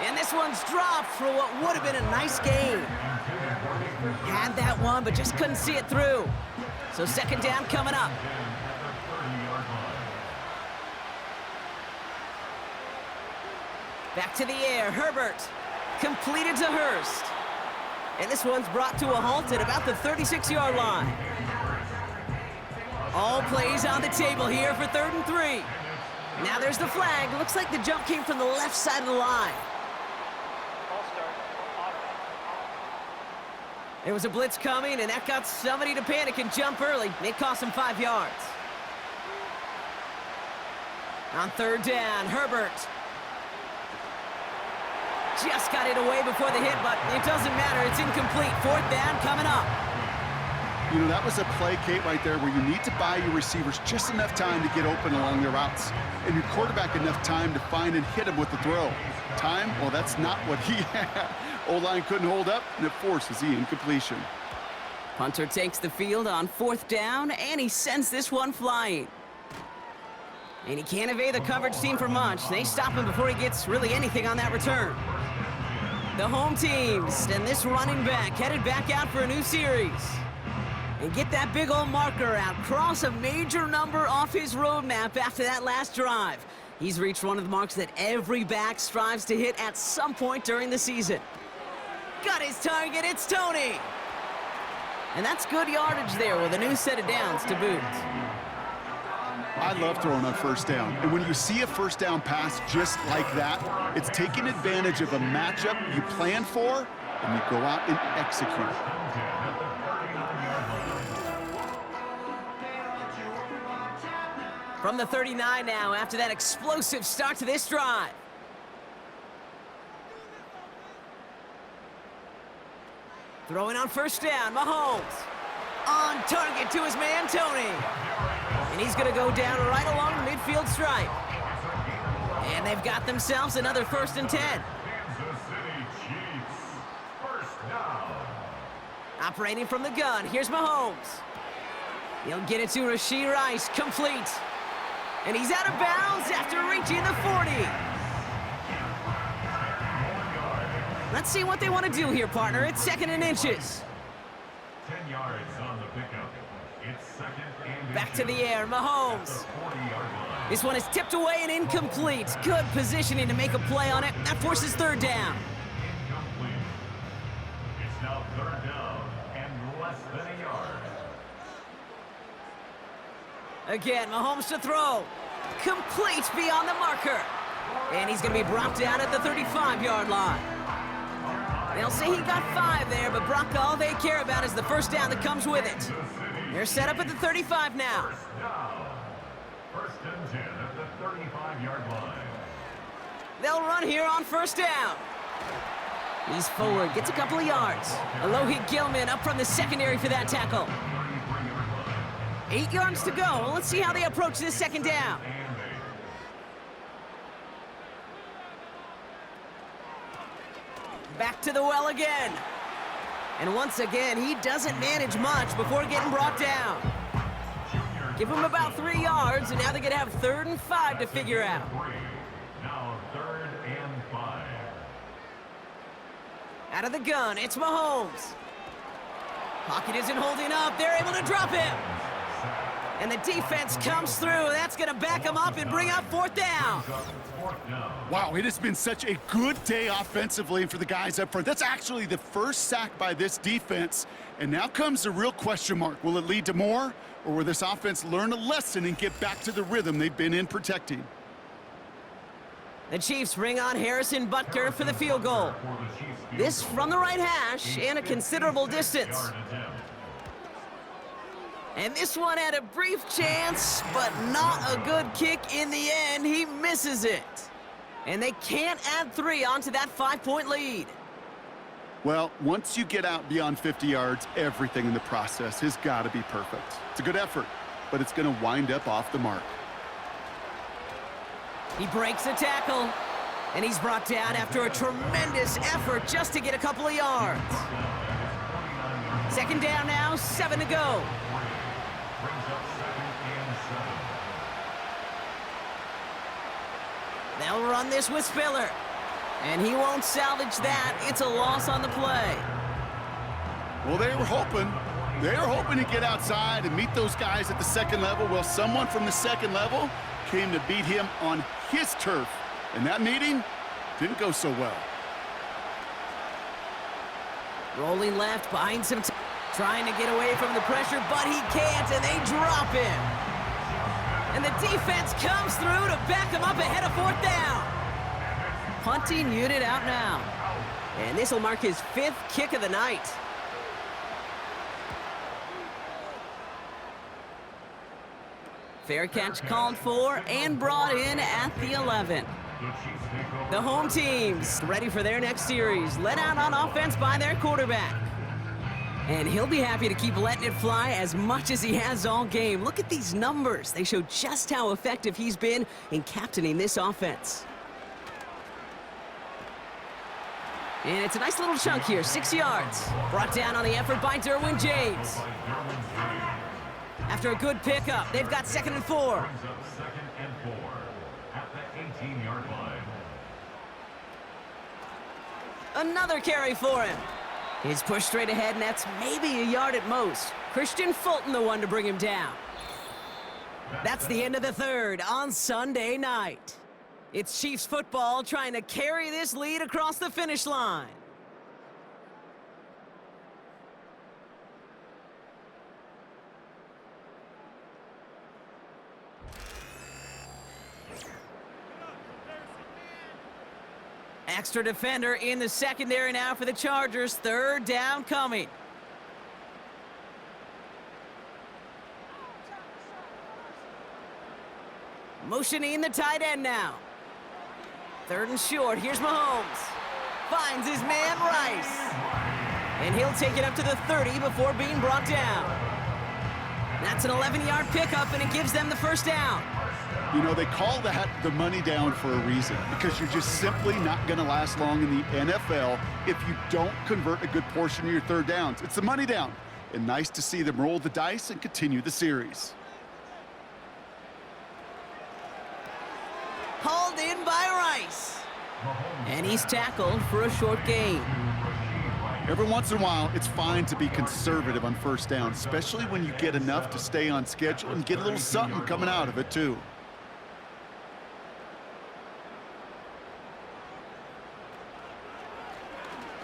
And this one's dropped for what would have been a nice game. Had that one, but just couldn't see it through. So 2nd down coming up. Back to the air, Herbert. Completed to Hurst. And this one's brought to a halt at about the 36-yard line. All plays on the table here for 3rd and 3. Now there's the flag. Looks like the jump came from the left side of the line. Ball start. Offense. There was a blitz coming, and that got somebody to panic and jump early. It cost him 5 yards. On 3rd down, Herbert. Just got it away before the hit, but it doesn't matter. It's incomplete. 4th down coming up. You know, that was a play, Kate, right there where you need to buy your receivers just enough time to get open along their routes, and your quarterback enough time to find and hit him with the throw. Time? Well, that's not what he had. O-line couldn't hold up, and it forces the incompletion. Punter takes the field on 4th down, and he sends this one flying. And he can't evade the coverage team for much. They stop him before he gets really anything on that return. The home teams and this running back headed back out for a new series. And get that big old marker out. Cross a major number off his roadmap after that last drive. He's reached one of the marks that every back strives to hit at some point during the season. Got his target, it's Toney. And that's good yardage there with a new set of downs to boot. I love throwing on 1st down. And when you see a 1st down pass just like that, it's taking advantage of a matchup you planned for, and you go out and execute. From the 39 now, after that explosive start to this drive. Throwing on 1st down, Mahomes. On target to his man, Toney. And he's going to go down right along the midfield stripe. And they've got themselves another 1st and 10. Kansas City Chiefs, 1st down. Operating from the gun, here's Mahomes. He'll get it to Rashee Rice, complete. And he's out of bounds after reaching the 40. Let's see what they want to do here, partner. It's 2nd and inches. 10 yards on the pickup. It's 2nd and Back to the air, Mahomes. 40-yard line. This one is tipped away and incomplete. Good positioning to make a play on it. That forces 3rd down. Incomplete. It's now 3rd down and less than a yard. Again, Mahomes to throw. Complete beyond the marker. And he's going to be brought down at the 35-yard line. They'll say he got 5 there, but Brock, all they care about is the 1st down that comes with it. They're set up at the 35 now. Now, 1st and 10 at the 35-yard line. They'll run here on 1st down. He's forward, gets a couple of yards. Alohi Gilman up from the secondary for that tackle. 8 yards to go. Let's see how they approach this 2nd down. Back to the well again. And once again, he doesn't manage much before getting brought down. Give him about 3 yards, and now they're going to have 3rd and 5 to figure out. Now 3rd and 5. Out of the gun, it's Mahomes. Pocket isn't holding up. They're able to drop him. And the defense comes through. That's going to back him up and bring up 4th down. Wow, it has been such a good day offensively for the guys up front. That's actually the 1st sack by this defense. And now comes the real question mark. Will it lead to more? Or will this offense learn a lesson and get back to the rhythm they've been in protecting? The Chiefs bring on Harrison Butker for the field goal. This from the right hash and a considerable distance. And this one had a brief chance, but not a good kick in the end. He misses it. And they can't add 3 onto that 5-point lead. Well, once you get out beyond 50 yards, everything in the process has got to be perfect. It's a good effort, but it's going to wind up off the mark. He breaks a tackle, and he's brought down after a tremendous effort just to get a couple of yards. 2nd down now, 7 to go. Brings up 2nd and 7. They'll run this with Spiller. And he won't salvage that. It's a loss on the play. Well, they were hoping to get outside and meet those guys at the 2nd level. Well, someone from the 2nd level came to beat him on his turf. And that meeting didn't go so well. Rolling left behind some trying to get away from the pressure, but he can't, and they drop him. And the defense comes through to back him up ahead of 4th down. Punting unit out now. And this will mark his 5th kick of the night. Fair catch called for and brought in at the 11. The home teams ready for their next series, led out on offense by their quarterback. And he'll be happy to keep letting it fly as much as he has all game. Look at these numbers. They show just how effective he's been in captaining this offense. And it's a nice little chunk here, 6 yards. Brought down on the effort by Derwin James. After a good pickup, they've got 2nd and 4. Brings up 2nd and 4 at the 18-yard line. Another carry for him. He's pushed straight ahead, and that's maybe a yard at most. Christian Fulton, the one to bring him down. That's the end of the third on Sunday night. It's Chiefs football trying to carry this lead across the finish line. Extra defender in the secondary now for the Chargers. 3rd down coming. Motioning the tight end now. 3rd and short. Here's Mahomes. Finds his man Rice. And he'll take it up to the 30 before being brought down. That's an 11-yard pickup, and it gives them the 1st down. You know, they call that the money down for a reason, because you're just simply not going to last long in the NFL if you don't convert a good portion of your 3rd downs. It's the money down. And nice to see them roll the dice and continue the series. Hauled in by Rice. And he's tackled for a short gain. Every once in a while, it's fine to be conservative on 1st down, especially when you get enough to stay on schedule and get a little something coming out of it, too.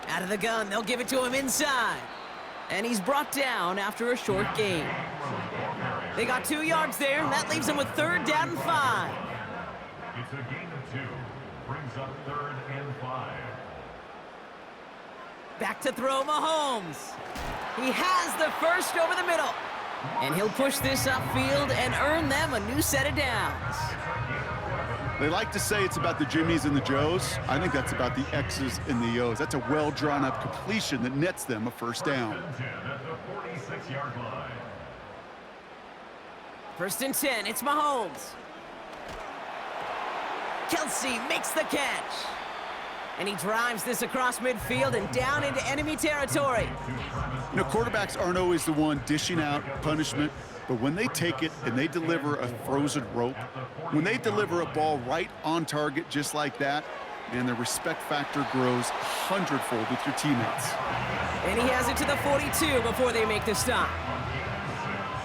Out of the gun, they'll give it to him inside. And he's brought down after a short gain. They got 2 yards there, and that leaves them with 3rd down and 5. It's a gain of 2. Brings up 3rd and 5. Back to throw Mahomes. He has the 1st over the middle. And he'll push this upfield and earn them a new set of downs. They like to say it's about the Jimmies and the Joes. I think that's about the X's and the O's. That's a well-drawn-up completion that nets them a 1st down. At the 46-yard line. 1st and 10, it's Mahomes. Kelsey makes the catch. And he drives this across midfield and down into enemy territory. You know, quarterbacks aren't always the one dishing out punishment, but when they take it and they deliver a frozen rope, when they deliver a ball right on target just like that, and the respect factor grows 100-fold with your teammates. And he has it to the 42 before they make the stop.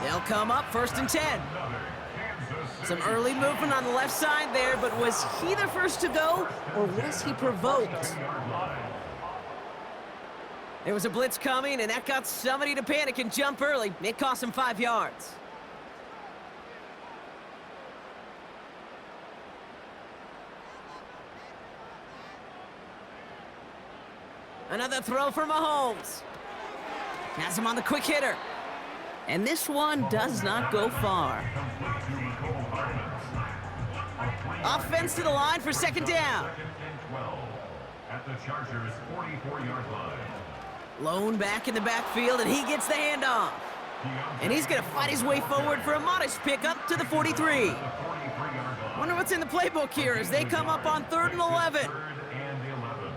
They'll come up 1st and 10. Some early movement on the left side there, but was he the first to go, or was he provoked? There was a blitz coming, and that got somebody to panic and jump early. It cost him 5 yards. Another throw for Mahomes. Has him on the quick hitter. And this one does not go far. Offense to the line for 2nd down. 2nd and 12 at the Chargers' 44-yard line. Lone back in the backfield, and he gets the handoff. And he's going to fight his way forward for a modest pickup to the 43. Wonder what's in the playbook here as they come up on 3rd and 11. 3rd and 11.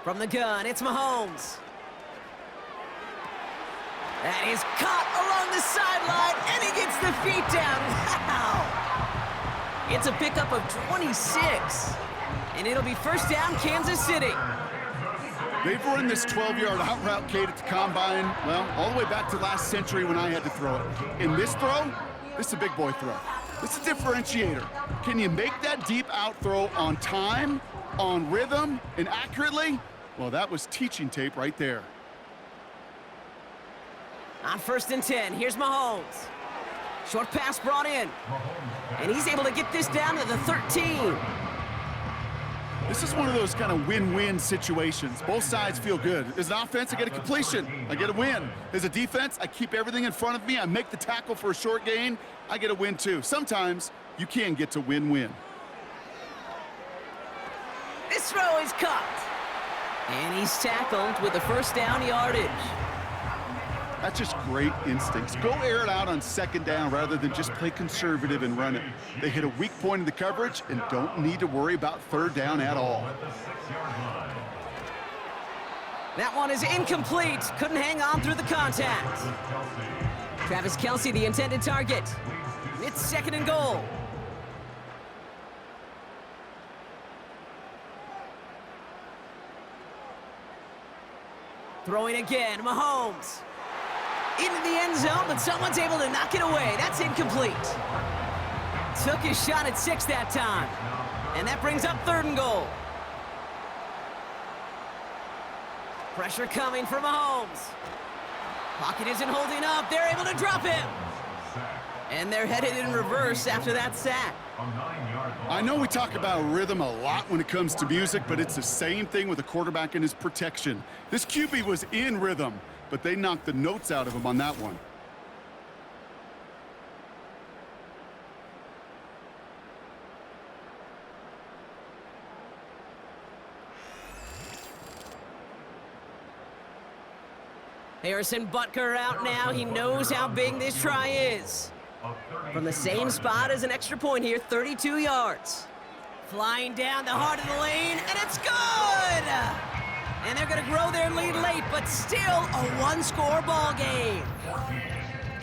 From the gun, it's Mahomes. That is caught along the sideline, and he gets the feet down. Wow! It's a pickup of 26. And it'll be 1st down, Kansas City. They've run this 12-yard out route, Kate, at the combine, well, all the way back to last century when I had to throw it. In this throw, this is a big boy throw. This is a differentiator. Can you make that deep out throw on time, on rhythm, and accurately? Well, that was teaching tape right there. On 1st and 10, here's Mahomes. Short pass brought in. And he's able to get this down to the 13. This is one of those kind of win-win situations. Both sides feel good. As an offense, I get a completion. I get a win. As a defense, I keep everything in front of me. I make the tackle for a short gain. I get a win, too. Sometimes you can get to win-win. This throw is caught. And he's tackled with the first down yardage. That's just great instincts. Go air it out on second down rather than just play conservative and run it. They hit a weak point in the coverage and don't need to worry about third down at all. At the 6-yard line. That one is incomplete. Couldn't hang on through the contact. Kelsey. Travis Kelce, the intended target. It's second and goal. Throwing again, Mahomes. Into the end zone, but someone's able to knock it away. That's incomplete. Took his shot at 6 that time. And that brings up third and goal. Pressure coming from Mahomes. Pocket isn't holding up. They're able to drop him. And they're headed in reverse after that sack. A 9-yard line. I know we talk about rhythm a lot when it comes to music, but it's the same thing with a quarterback and his protection. This QB was in rhythm, but they knocked the notes out of him on that one. Harrison Butker out now. He knows how big this try is. From the same spot as an extra point here, 32 yards. Flying down the heart of the lane, and it's good! And they're going to grow their lead late, but still a one-score ball game.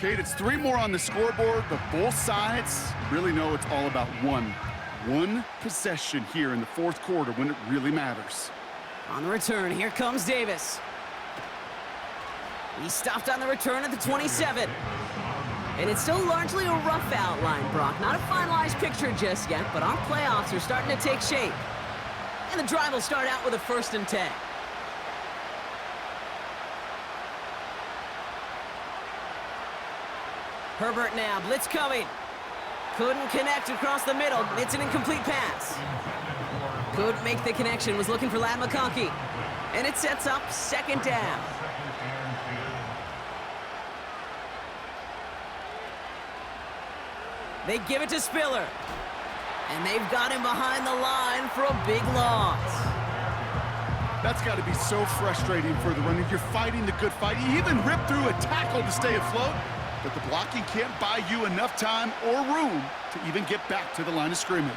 Kate, it's 3 more on the scoreboard, but both sides really know it's all about one possession here in the fourth quarter when it really matters. On the return, here comes Davis. He stopped on the return at the 27. And it's still largely a rough outline, Brock. Not a finalized picture just yet, but our playoffs are starting to take shape. And the drive will start out with a 1st and 10. Herbert now, blitz coming. Couldn't connect across the middle. It's an incomplete pass. Couldn't make the connection, was looking for Ladd McConkey. And it sets up 2nd down. They give it to Spiller. And they've got him behind the line for a big loss. That's got to be so frustrating for the runner. You're fighting the good fight. You even rip through a tackle to stay afloat, but the blocking can't buy you enough time or room to even get back to the line of scrimmage.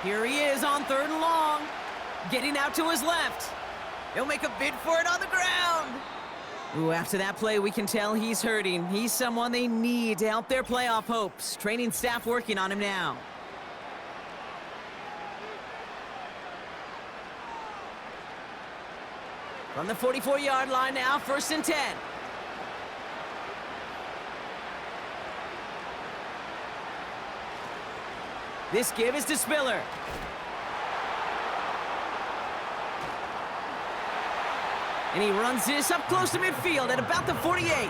Here he is on 3rd and long. Getting out to his left. He'll make a bid for it on the ground. Ooh, after that play, we can tell he's hurting. He's someone they need to help their playoff hopes. Training staff working on him now. From the 44-yard line now, 1st and 10. This give is to Spiller. And he runs this up close to midfield at about the 48.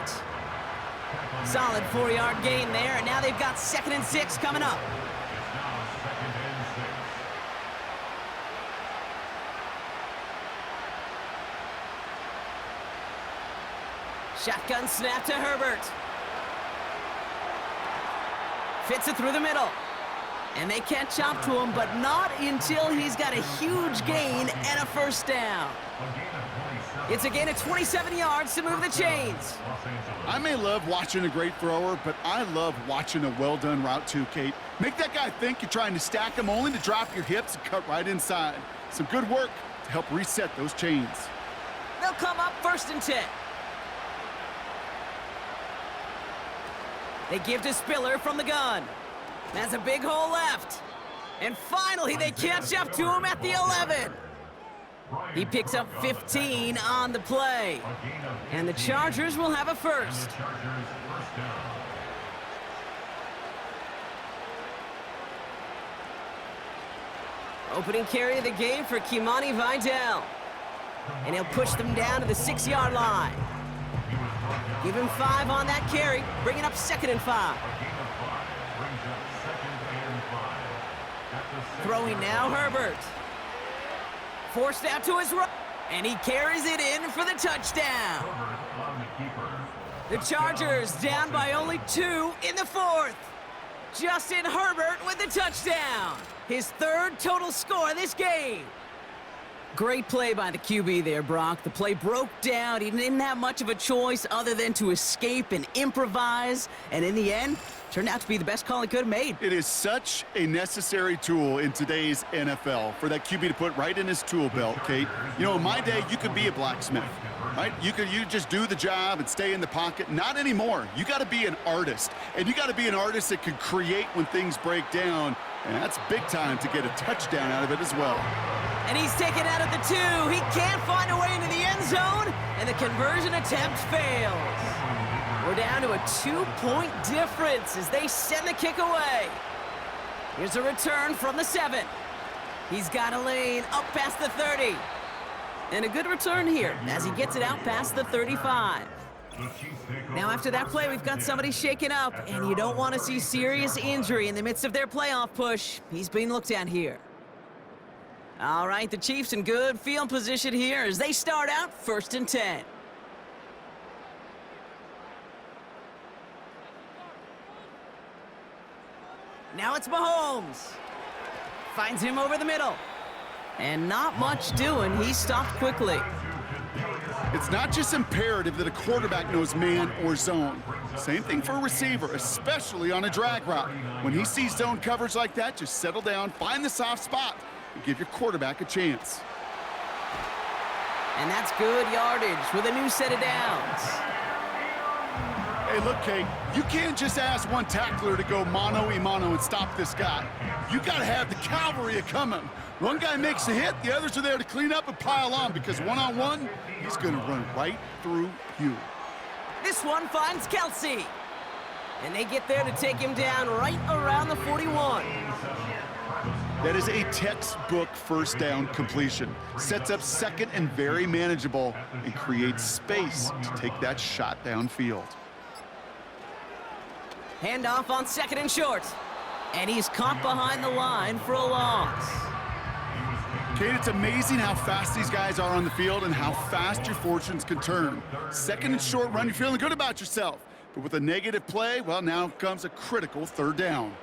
Solid 4-yard gain there, and now they've got 2nd and 6 coming up. Shotgun snap to Herbert. Fits it through the middle. And they catch up to him, but not until he's got a huge gain and a 1st down. It's a gain of 27 yards to move the chains. I may love watching a great thrower, but I love watching a well-done route too, Kate. Make that guy think you're trying to stack him only to drop your hips and cut right inside. Some good work to help reset those chains. They'll come up 1st and 10. They give to Spiller from the gun. That's a big hole left. And finally, they catch up to him at the 11. He picks up 15 on the play. And the Chargers will have a 1st. Opening carry of the game for Kimani Vidal. And he'll push them down to the 6-yard line. Give him 5 on that carry, bringing up 2nd and 5. Throwing now, Herbert. Forced out to his right, and he carries it in for the touchdown. The Chargers down by only 2 in the 4th. Justin Herbert with the touchdown. His 3rd total score this game. Great play by the QB there, Brock. The play broke down. He didn't have much of a choice other than to escape and improvise. And in the end, turned out to be the best call he could have made. It is such a necessary tool in today's NFL for that QB to put right in his tool belt, Kate. You know, in my day, you could be a blacksmith, right? You just do the job and stay in the pocket. Not anymore. You got to be an artist. And you got to be an artist that can create when things break down. And that's big time to get a touchdown out of it as well. And he's taken out at the 2. He can't find a way into the end zone, and the conversion attempt fails. We're down to a 2-point difference as they send the kick away. Here's a return from the 7. He's got a lane up past the 30. And a good return here as he gets it out past the 35. Now after that play, we've got somebody shaken up, and you don't want to see serious injury in the midst of their playoff push. He's being looked at here. All right, the Chiefs in good field position here as they start out 1st and 10. Now it's Mahomes. Finds him over the middle. And not much doing. He stopped quickly. It's not just imperative that a quarterback knows man or zone. Same thing for a receiver, especially on a drag route. When he sees zone coverage like that, just settle down, find the soft spot, and give your quarterback a chance. And that's good yardage with a new set of downs. Hey, look, Kate, you can't just ask one tackler to go mano-a-mano and stop this guy. You got to have the cavalry coming. One guy makes a hit, the others are there to clean up and pile on because one-on-one, he's going to run right through you. This one finds Kelsey. And they get there to take him down right around the 41. That is a textbook first down completion. Sets up second and very manageable and creates space to take that shot downfield. Handoff on 2nd and short. And he's caught behind the line for a loss. Kate, it's amazing how fast these guys are on the field and how fast your fortunes can turn. 2nd and short run, you're feeling good about yourself. But with a negative play, well, now comes a critical 3rd down.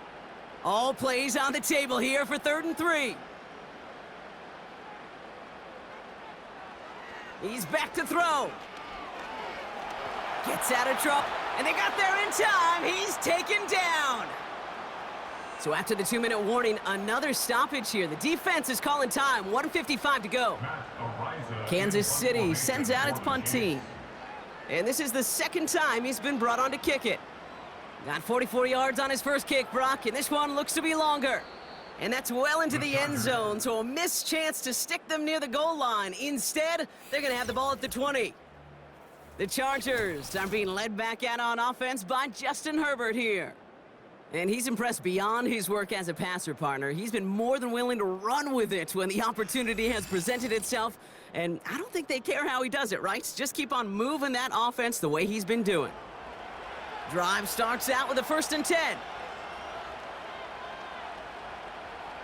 All plays on the table here for 3rd and 3. He's back to throw. Gets out of trouble. And they got there in time. He's taken down. So after the 2-minute warning, another stoppage here. The defense is calling time. 1:55 to go. Kansas City sends out its punt team. And this is the 2nd time he's been brought on to kick it. Got 44 yards on his first kick, Brock, and this one looks to be longer. And that's well into the end zone, so a missed chance to stick them near the goal line. Instead, they're going to have the ball at the 20. The Chargers are being led back out on offense by Justin Herbert here. And he's impressed beyond his work as a passer partner. He's been more than willing to run with it when the opportunity has presented itself. And I don't think they care how he does it, right? Just keep on moving that offense the way he's been doing. Drive starts out with a 1st and 10.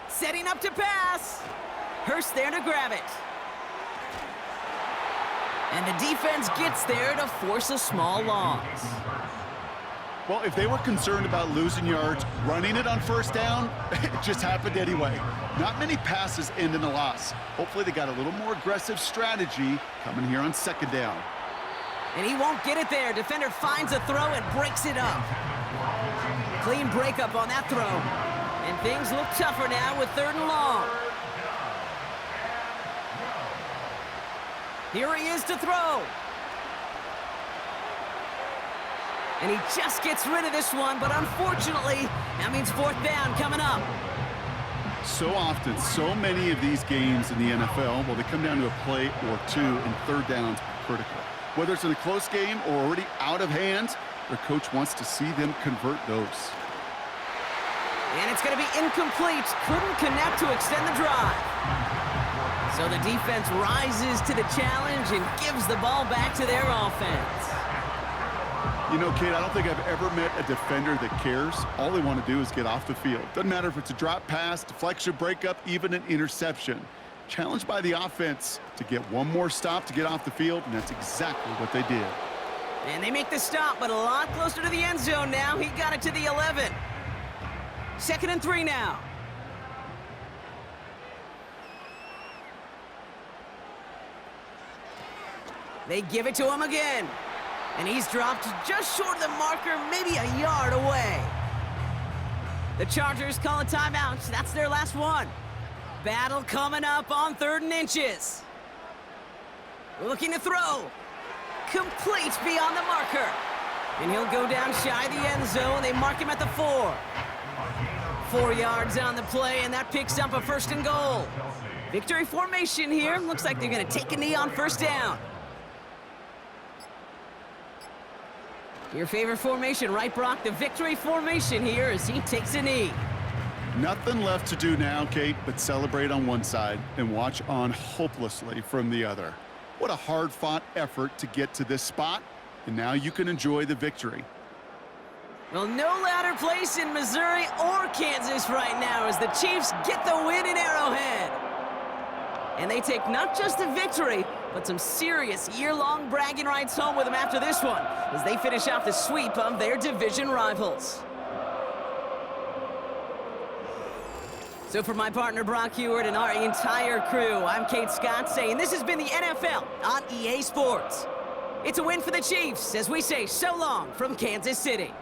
Setting up to pass. Hurst there to grab it. And the defense gets there to force a small loss. Well, if they were concerned about losing yards, running it on 1st down, it just happened anyway. Not many passes end in a loss. Hopefully they got a little more aggressive strategy coming here on 2nd down. And he won't get it there. Defender finds a throw and breaks it up. Clean breakup on that throw. And things look tougher now with 3rd and long. Here he is to throw. And he just gets rid of this one, but unfortunately, that means 4th down coming up. So often, so many of these games in the NFL, well, they come down to a play or two, and 3rd downs are critical. Whether it's in a close game or already out of hand, their coach wants to see them convert those. And it's going to be incomplete. Couldn't connect to extend the drive. So the defense rises to the challenge and gives the ball back to their offense. You know, Kate, I don't think I've ever met a defender that cares. All they want to do is get off the field. Doesn't matter if it's a drop pass, deflection, breakup, even an interception. Challenged by the offense to get one more stop to get off the field, and that's exactly what they did. And they make the stop, but a lot closer to the end zone now. He got it to the 11. 2nd and 3 now. They give it to him again. And he's dropped just short of the marker, maybe a yard away. The Chargers call a timeout. That's their last one. Battle coming up on 3rd and inches. Looking to throw. Complete beyond the marker. And he'll go down shy of the end zone. They mark him at the 4. 4 yards on the play, and that picks up a 1st and goal. Victory formation here. Looks like they're going to take a knee on 1st down. Your favorite formation, right, Brock? The victory formation here as he takes a knee. Nothing left to do now, Kate, but celebrate on one side and watch on hopelessly from the other. What a hard-fought effort to get to this spot, and now you can enjoy the victory. Well, no ladder place in Missouri or Kansas right now as the Chiefs get the win in Arrowhead. And they take not just the victory, but some serious year-long bragging rights home with them after this one as they finish off the sweep of their division rivals. So for my partner Brock Huard and our entire crew, I'm Kate Scott saying this has been the NFL on EA Sports. It's a win for the Chiefs as we say so long from Kansas City.